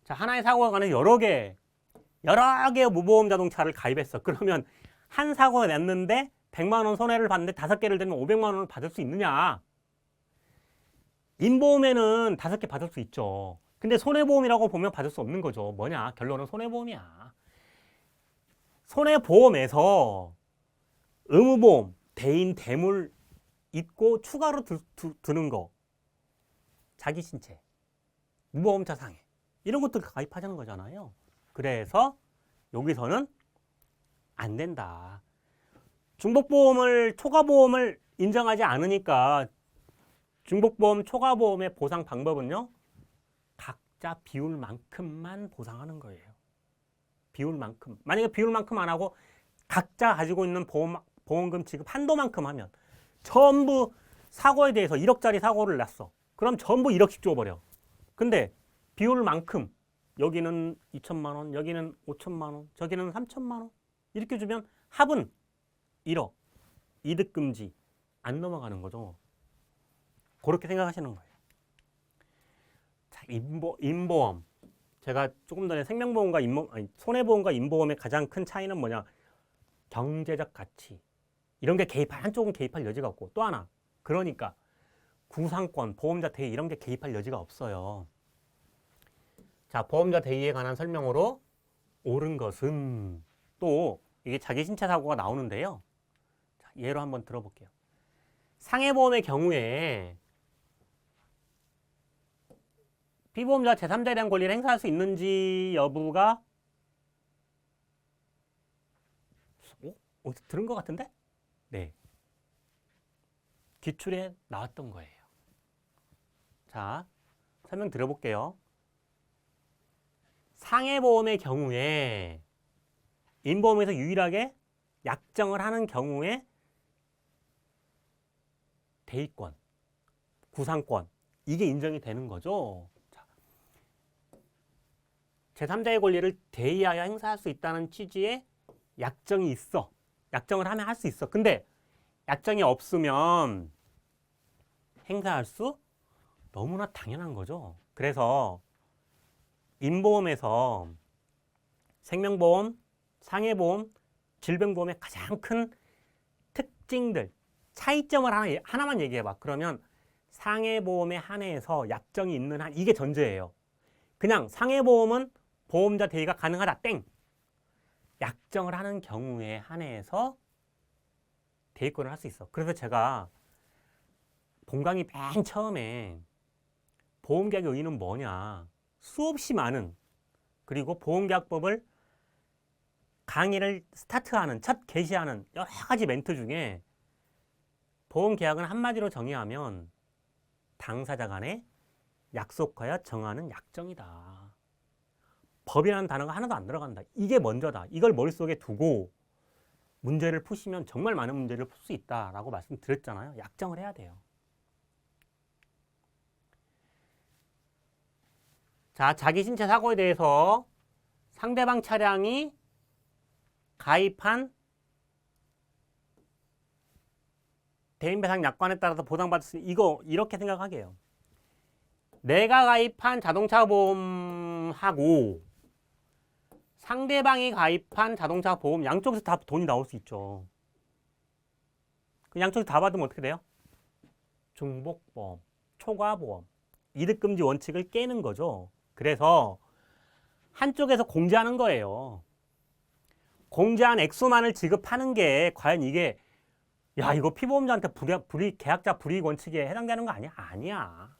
자, 하나의 사고가 가는 여러 개의 무보험 자동차를 가입했어. 그러면 한 사고가 났는데 100만 원 손해를 봤는데 5개를 들면 500만 원을 받을 수 있느냐? 인보험에는 5개 받을 수 있죠. 근데 손해보험이라고 보면 받을 수 없는 거죠. 뭐냐? 결론은 손해보험이야. 손해보험에서 의무보험, 대인, 대물 있고 추가로 드는 거. 자기 신체, 무보험차 상해. 이런 것들 가입하자는 거잖아요. 그래서 여기서는 안 된다. 중복보험을, 초과보험을 인정하지 않으니까 중복보험, 초과보험의 보상 방법은요. 각자 비율만큼만 보상하는 거예요. 비율만큼. 만약에 비율만큼 안 하고 각자 가지고 있는 보험금 지급 한도만큼 하면 전부 사고에 대해서 1억짜리 사고를 났어. 그럼 전부 1억씩 줘버려. 근데 비율만큼 여기는 2천만 원, 여기는 5천만 원, 저기는 3천만 원 이렇게 주면 합은 1억. 이득금지 안 넘어가는 거죠. 그렇게 생각하시는 거예요. 자, 인보험. 제가 조금 전에 생명보험과 손해보험과 인보험의 가장 큰 차이는 뭐냐? 경제적 가치. 이런 게 한쪽은 개입할 여지가 없고 또 하나. 그러니까 구상권, 보험자 대위 이런 게 개입할 여지가 없어요. 자, 보험자 대위에 관한 설명으로 옳은 것은 또 이게 자기 신체 사고가 나오는데요. 자, 예로 한번 들어볼게요. 상해보험의 경우에 피보험자 제3자에 대한 권리를 행사할 수 있는지 여부가 어디서 들은 것 같은데? 네. 기출에 나왔던 거예요. 자, 설명 들어볼게요. 상해보험의 경우에 인보험에서 유일하게 약정을 하는 경우에 대위권, 구상권 이게 인정이 되는 거죠. 자, 제3자의 권리를 대위하여 행사할 수 있다는 취지의 약정이 있어. 약정을 하면 할 수 있어. 근데 약정이 없으면 행사할 수 너무나 당연한 거죠. 그래서 인보험에서 생명보험, 상해보험, 질병보험의 가장 큰 특징들, 차이점을 하나만 얘기해봐. 그러면 상해보험에 한해서 약정이 있는 한 이게 전제예요. 그냥 상해보험은 보험자 대위가 가능하다. 땡. 약정을 하는 경우에 한해서 대위권을 할 수 있어. 그래서 제가 본강의 맨 처음에 보험계약의 의의는 뭐냐. 수없이 많은 그리고 보험계약법을 강의를 스타트하는 첫 게시하는 여러 가지 멘트 중에 보험계약은 한마디로 정의하면 당사자 간에 약속하여 정하는 약정이다. 법이라는 단어가 하나도 안 들어간다. 이게 먼저다. 이걸 머릿속에 두고 문제를 푸시면 정말 많은 문제를 풀 수 있다라고 말씀드렸잖아요. 약정을 해야 돼요. 자, 자기 신체 사고에 대해서 상대방 차량이 가입한 대인배상 약관에 따라서 보상받을 수 있는 이거 이렇게 생각하게요. 내가 가입한 자동차 보험하고 상대방이 가입한 자동차 보험 양쪽에서 다 돈이 나올 수 있죠. 그 양쪽에서 다 받으면 어떻게 돼요? 중복보험, 초과보험, 이득금지 원칙을 깨는 거죠. 그래서 한쪽에서 공제하는 거예요. 공제한 액수만을 지급하는 게 과연 이게 야 이거 피보험자한테 계약자 불이익 원칙에 해당되는 거 아니야? 아니야.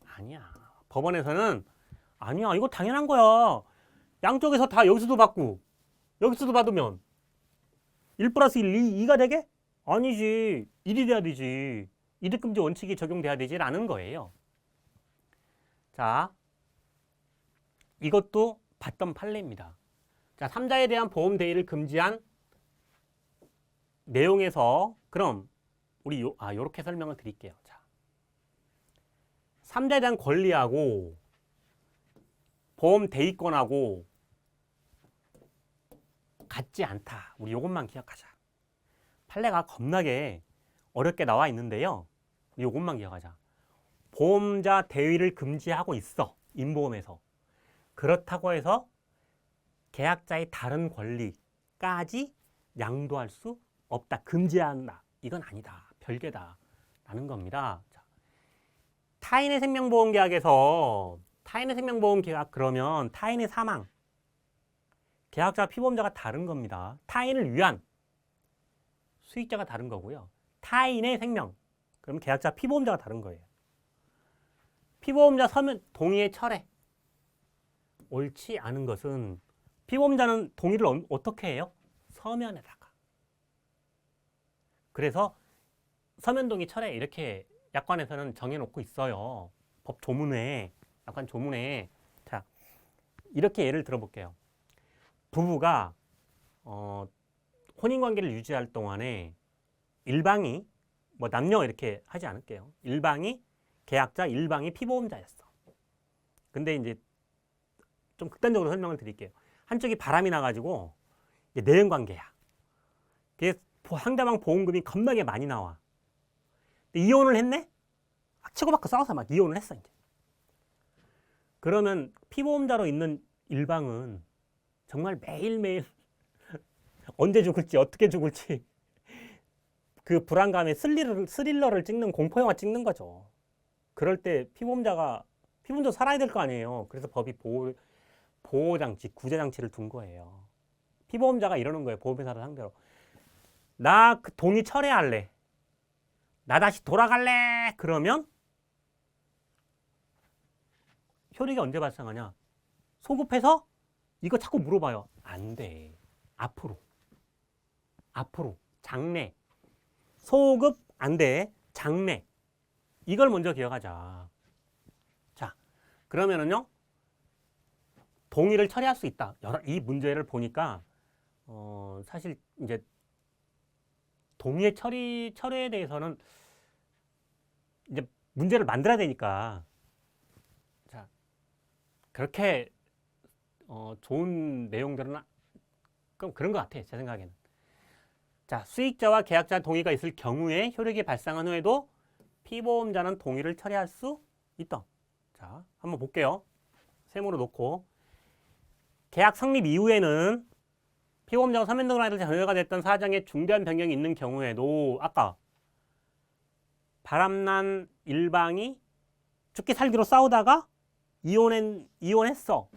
아니야. 법원에서는 아니야 이거 당연한 거야. 양쪽에서 다 여기서도 받고 여기서도 받으면 1 플러스 1, 2가 되게? 아니지. 1이 돼야 되지. 이득금지 원칙이 적용돼야 되지라는 거예요. 자, 이것도 봤던 판례입니다. 자, 3자에 대한 보험 대리를 금지한 내용에서 그럼 우리 요렇게 설명을 드릴게요. 자, 3자에 대한 권리하고 보험 대리권하고 같지 않다. 우리 요것만 기억하자. 판례가 겁나게 어렵게 나와 있는데요. 요것만 기억하자. 보험자 대위를 금지하고 있어. 인보험에서. 그렇다고 해서 계약자의 다른 권리까지 양도할 수 없다. 금지한다. 이건 아니다. 별개다. 라는 겁니다. 자, 타인의 생명보험 계약에서 타인의 생명보험 계약 그러면 타인의 사망 계약자와 피보험자가 다른 겁니다. 타인을 위한 수익자가 다른 거고요. 타인의 생명 그러면 계약자 피보험자가 다른 거예요. 피보험자 서면 동의의 철회 옳지 않은 것은 피보험자는 동의를 어떻게 해요? 서면에다가. 그래서 서면 동의 철회 이렇게 약관에서는 정해놓고 있어요. 법 조문에 약관 조문에 자 이렇게 예를 들어볼게요. 부부가 혼인관계를 유지할 동안에 일방이 뭐 남녀 이렇게 하지 않을게요. 일방이 계약자, 일방이 피보험자였어. 근데 이제 좀 극단적으로 설명을 드릴게요. 한쪽이 바람이 나가지고 내연관계야. 그게 상대방 보험금이 겁나게 많이 나와. 근데 이혼을 했네? 막 치고받고 싸워서 막 이혼을 했어 이제. 그러면 피보험자로 있는 일방은 정말 매일매일 언제 죽을지 어떻게 죽을지 그 불안감에 스릴러를 찍는 공포영화 찍는 거죠. 그럴 때 피보험자 살아야 될 거 아니에요. 그래서 법이 보호장치, 구제장치를 둔 거예요. 피보험자가 이러는 거예요. 보험회사를 상대로. 나 그 동의 철회할래. 나 다시 돌아갈래. 그러면 효력이 언제 발생하냐? 소급해서 이거 자꾸 물어봐요. 안 돼. 앞으로. 장래. 소급 안 돼. 장래. 이걸 먼저 기억하자. 자, 그러면은요. 동의를 처리할 수 있다. 이 문제를 보니까 사실 이제 동의의 철회에 대해서는 이제 문제를 만들어야 되니까 자 그렇게 좋은 내용들은 그런 것 같아. 제 생각에는. 자, 수익자와 계약자 동의가 있을 경우에 효력이 발생한 후에도 피보험자는 동의를 처리할 수 있다. 자, 한번 볼게요. 세모로 놓고 계약 성립 이후에는 피보험자가 서면 등록을 할 때 전혀가 됐던 사정에 중대한 변경이 있는 경우에도 아까 바람난 일방이 죽기 살기로 싸우다가 이혼했어.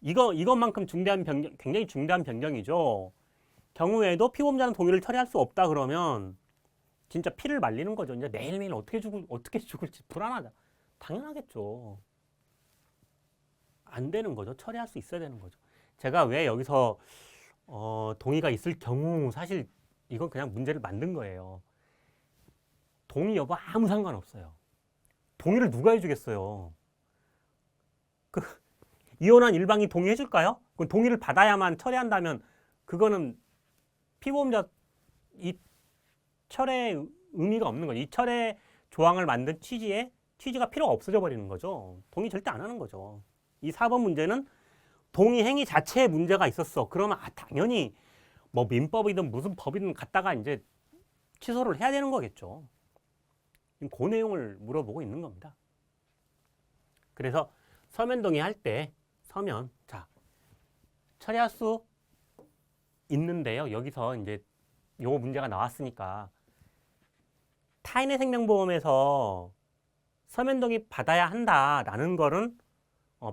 이것만큼 중대한 변경, 굉장히 중대한 변경이죠. 경우에도 피보험자는 동의를 처리할 수 없다 그러면 진짜 피를 말리는 거죠. 이제 매일매일 어떻게 죽을지 불안하다. 당연하겠죠. 안 되는 거죠. 처리할 수 있어야 되는 거죠. 제가 왜 여기서 동의가 있을 경우 사실 이건 그냥 문제를 만든 거예요. 동의 여부 아무 상관없어요. 동의를 누가 해주겠어요? 이혼한 일방이 동의해 줄까요? 그건 동의를 받아야만 처리한다면 그거는 피보험자 이 철회 의미가 없는 거죠. 이 철회 조항을 만든 취지가 필요가 없어져 버리는 거죠. 동의 절대 안 하는 거죠. 이 4번 문제는 동의 행위 자체에 문제가 있었어. 그러면 당연히 뭐 민법이든 무슨 법이든 갖다가 이제 취소를 해야 되는 거겠죠. 그 내용을 물어보고 있는 겁니다. 그래서 서면 동의할 때 서면 자 처리할 수 있는데요. 여기서 이제 요 문제가 나왔으니까 타인의 생명보험에서 서면 동의 받아야 한다라는 거는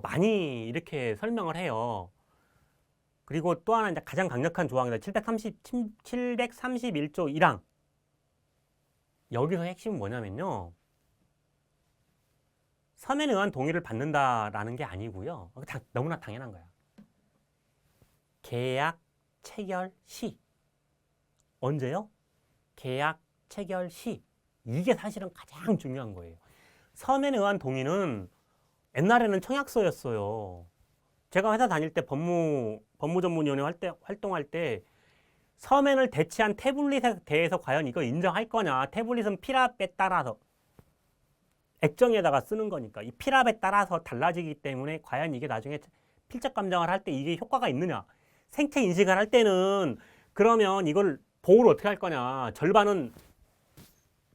많이 이렇게 설명을 해요. 그리고 또 하나 이제 가장 강력한 조항이다. 731조 1항. 여기서 핵심은 뭐냐면요. 서면에 의한 동의를 받는다라는 게 아니고요. 너무나 당연한 거야. 계약 체결 시. 언제요? 계약 체결 시. 이게 사실은 가장 중요한 거예요. 서면에 의한 동의는 옛날에는 청약서였어요. 제가 회사 다닐 때 법무전문위원회 활동할 때 서면을 대체한 태블릿에 대해서 과연 이거 인정할 거냐. 태블릿은 필압에 따라서 액정에다가 쓰는 거니까 이 필압에 따라서 달라지기 때문에 과연 이게 나중에 필적 감정을 할 때 이게 효과가 있느냐. 생체 인식을 할 때는 그러면 이걸 보호를 어떻게 할 거냐. 절반은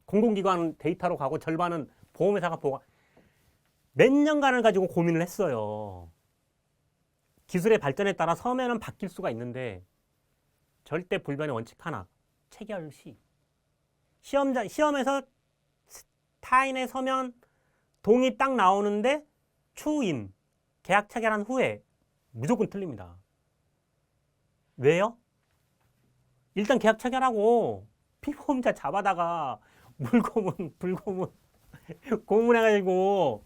공공기관 데이터로 가고 절반은 보험회사가 보호가 몇 년간을 가지고 고민을 했어요. 기술의 발전에 따라 서면은 바뀔 수가 있는데 절대 불변의 원칙 하나. 체결 시. 시험에서 타인의 서면 동의 딱 나오는데 추인 계약 체결한 후에 무조건 틀립니다. 왜요? 일단 계약 체결하고 피보험자 잡아다가 물고문, 불고문, 고문해가지고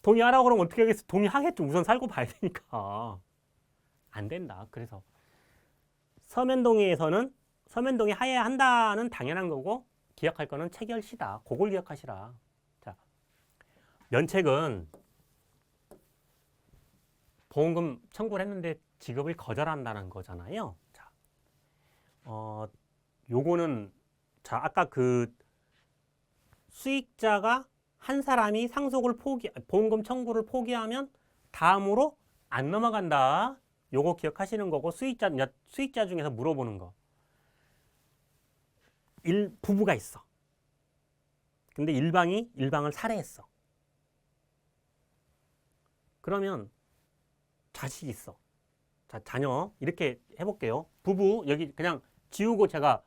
동의하라고 그러면 어떻게 하겠어? 동의하겠죠. 우선 살고 봐야 되니까. 안 된다. 그래서 서면 동의 하여야 한다는 당연한 거고 기억할 거는 체결시다. 그걸 기억하시라. 자, 면책은 보험금 청구를 했는데 지급을 거절한다는 거잖아요. 자, 요거는 자 아까 그 수익자가 한 사람이 보험금 청구를 포기하면 다음으로 안 넘어간다. 요거 기억하시는 거고 수익자 중에서 물어보는 거. 부부가 있어. 근데 일방을 살해했어. 그러면 자식이 있어. 자, 자녀 이렇게 해볼게요. 부부 여기 그냥 지우고 제가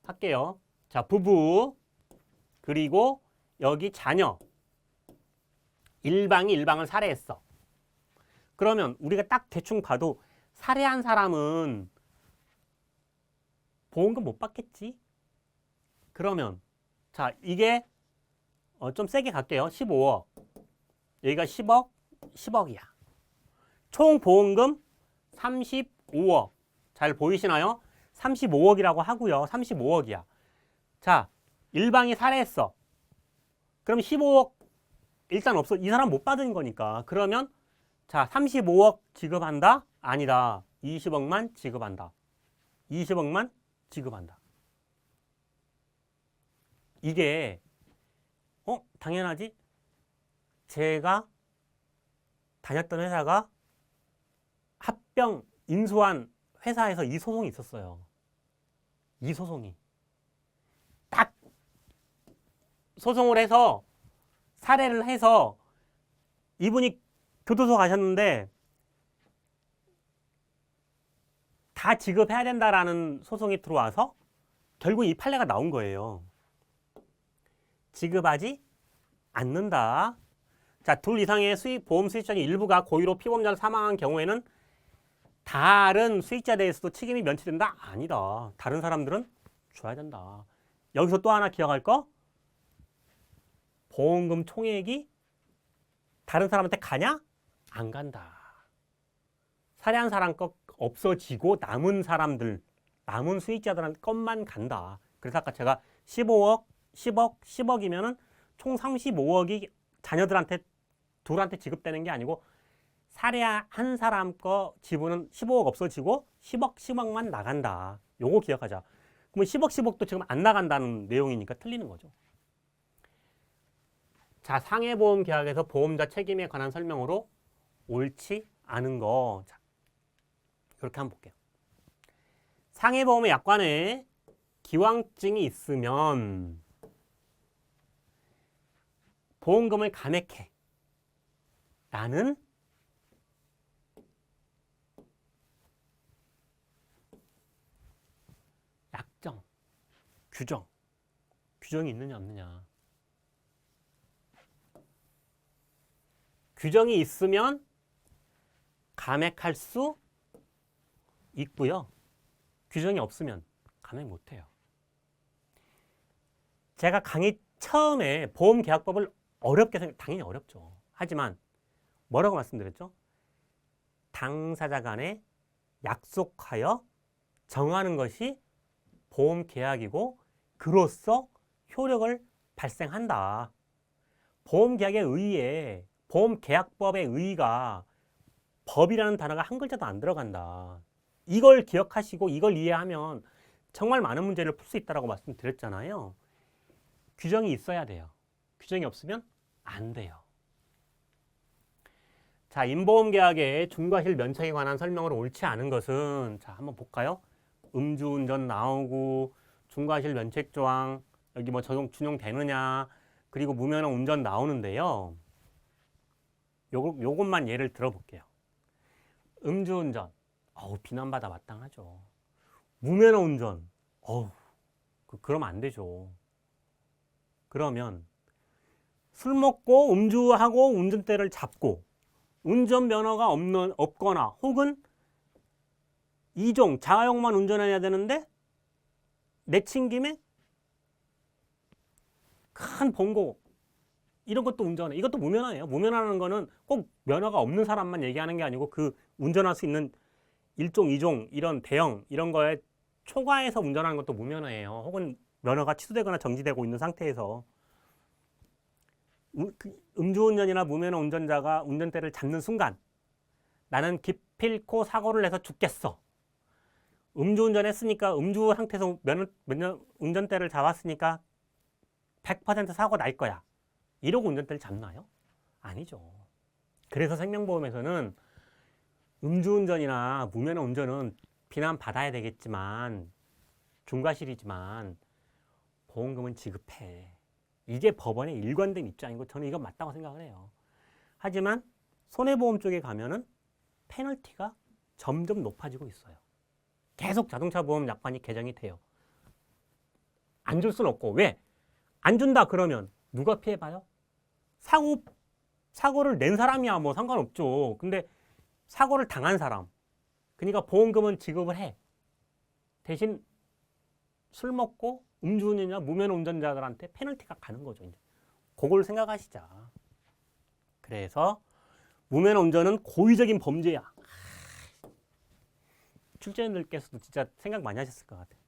할게요. 자, 부부 그리고 여기 자녀. 일방을 살해했어. 그러면 우리가 딱 대충 봐도 살해한 사람은 보험금 못 받겠지? 그러면 자 이게 좀 세게 갈게요. 15억. 여기가 10억이야. 총 보험금 35억. 잘 보이시나요? 35억이라고 하고요. 35억이야. 자, 일방이 살해했어. 그럼 15억 일단 없어. 이 사람 못 받은 거니까. 그러면 자, 35억 지급한다? 아니다. 20억만 지급한다. 20억만 지급한다. 이게 당연하지? 제가 다녔던 회사가 합병 인수한 회사에서 이 소송이 있었어요. 이 소송이. 딱 소송을 해서 살해를 해서 이분이 교도소 가셨는데 다 지급해야 된다라는 소송이 들어와서 결국 이 판례가 나온 거예요. 지급하지 않는다. 자, 둘 이상의 보험 수익자 중 일부가 고의로 피보험자로 사망한 경우에는 다른 수익자에 대해서도 책임이 면치된다? 아니다. 다른 사람들은 줘야 된다. 여기서 또 하나 기억할 거? 보험금 총액이 다른 사람한테 가냐? 안 간다. 살해한 사람 것 없어지고 남은 수익자들한테 것만 간다. 그래서 아까 제가 15억, 10억, 10억이면은 총 35억이 자녀들한테 둘한테 지급되는 게 아니고 살해한 사람 거 지분은 15억 없어지고 10억만 나간다. 요거 기억하자. 그러면 10억도 지금 안 나간다는 내용이니까 틀리는 거죠. 자, 상해보험 계약에서 보험자 책임에 관한 설명으로 옳지 않은 거. 자, 이렇게 한번 볼게요. 상해보험의 약관에 기왕증이 있으면 보험금을 감액해. 라는 약정, 규정이 있느냐 없느냐. 규정이 있으면 감액할 수 있고요. 규정이 없으면 감액 못해요. 제가 강의 처음에 보험계약법을 어렵게 당연히 어렵죠. 하지만 뭐라고 말씀드렸죠? 당사자 간에 약속하여 정하는 것이 보험계약이고 그로써 효력을 발생한다. 보험계약의 의의에 보험계약법의 의의가 법이라는 단어가 한 글자도 안 들어간다. 이걸 기억하시고 이걸 이해하면 정말 많은 문제를 풀 수 있다고 말씀드렸잖아요. 규정이 있어야 돼요. 규정이 없으면 안 돼요. 자, 임보험계약의 중과실 면책에 관한 설명으로 옳지 않은 것은 자, 한번 볼까요? 음주운전 나오고 중과실 면책 조항 여기 뭐 준용되느냐 그리고 무면허 운전 나오는데요. 요것만 예를 들어볼게요. 음주운전 비난받아 마땅하죠. 무면허 운전 그러면 안 되죠. 그러면 술 먹고 음주하고 운전대를 잡고 운전면허가 없거나 혹은 2종 자가용만 운전해야 되는데 내친 김에 큰 번고 이런 것도 운전해. 이것도 무면허예요. 무면허라는 거는 꼭 면허가 없는 사람만 얘기하는 게 아니고 그 운전할 수 있는 1종, 2종 이런 대형 이런 거에 초과해서 운전하는 것도 무면허예요. 혹은 면허가 취소되거나 정지되고 있는 상태에서 음주운전이나 무면허 운전자가 운전대를 잡는 순간 나는 기필코 사고를 내서 죽겠어. 음주운전 했으니까 음주 상태에서 운전대를 잡았으니까 100% 사고 날 거야. 이러고 운전대를 잡나요? 아니죠. 그래서 생명보험에서는 음주운전이나 무면허 운전은 비난받아야 되겠지만 중과실이지만 보험금은 지급해. 이게 법원의 일관된 입장이고 저는 이건 맞다고 생각을 해요. 하지만 손해보험 쪽에 가면은 페널티가 점점 높아지고 있어요. 계속 자동차 보험 약관이 개정이 돼요. 안 줄 수는 없고 왜? 안 준다 그러면 누가 피해봐요? 사고를 낸 사람이야 뭐 상관없죠. 근데 사고를 당한 사람. 그러니까 보험금은 지급을 해. 대신 술 먹고 음주운전이나 무면허 운전자들한테 페널티가 가는 거죠. 이제. 그걸 생각하시자. 그래서 무면허 운전은 고의적인 범죄야. 출제자들께서도 진짜 생각 많이 하셨을 것 같아요.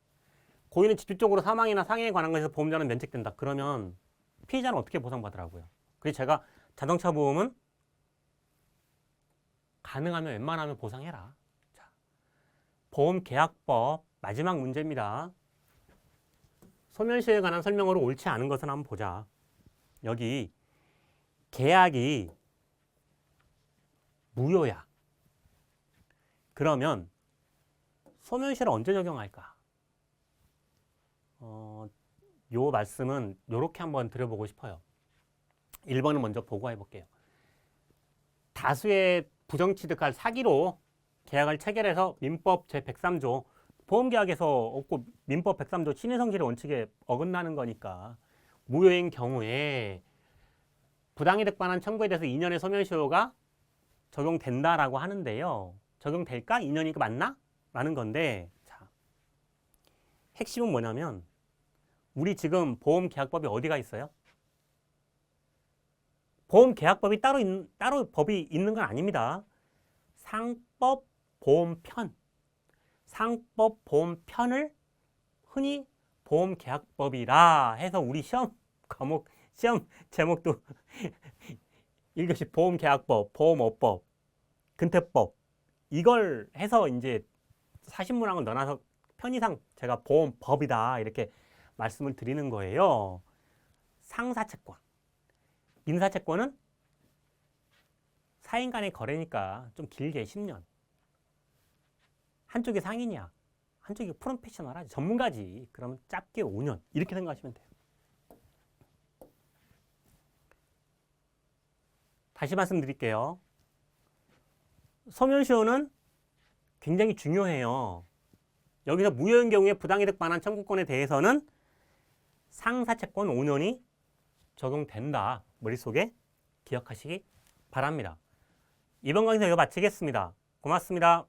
고의는 직접적으로 사망이나 상해에 관한 것에서 보험자는 면책된다. 그러면 피해자는 어떻게 보상받으라고요? 그래서 제가 자동차 보험은 가능하면 웬만하면 보상해라. 자, 보험계약법 마지막 문제입니다. 소멸시효에 관한 설명으로 옳지 않은 것은 한번 보자. 여기 계약이 무효야. 그러면 소멸시효를 언제 적용할까? 요 말씀은 요렇게 한번 드려보고 싶어요. 1번을 먼저 보고해 볼게요. 다수의 부정취득할 사기로 계약을 체결해서 민법 제103조 보험계약에서 없고 민법 103조 친해성질의 원칙에 어긋나는 거니까 무효인 경우에 부당이득 반환 청구에 대해서 2년의 소멸시효가 적용된다라고 하는데요. 적용될까? 2년이니까 맞나? 라는 건데 자, 핵심은 뭐냐면 우리 지금 보험계약법이 어디가 있어요? 보험계약법이 따로 법이 있는 건 아닙니다. 상법보험편. 상법보험편을 흔히 보험계약법이라 해서 우리 시험 제목도 1교시 보험계약법, 보험업법, 근태법 이걸 해서 이제 사신문항을 넣어놔서 편의상 제가 보험법이다 이렇게 말씀을 드리는 거예요. 상사채권. 민사채권은 사인 간의 거래니까 좀 길게 10년. 한쪽이 상인이야. 한쪽이 프로페셔널하지. 전문가지. 그러면 짧게 5년. 이렇게 생각하시면 돼요. 다시 말씀드릴게요. 소멸시효는 굉장히 중요해요. 여기서 무효인 경우에 부당이득 반환 청구권에 대해서는 상사채권 5년이 적용된다. 머릿속에 기억하시기 바랍니다. 이번 강의는 여기서 마치겠습니다. 고맙습니다.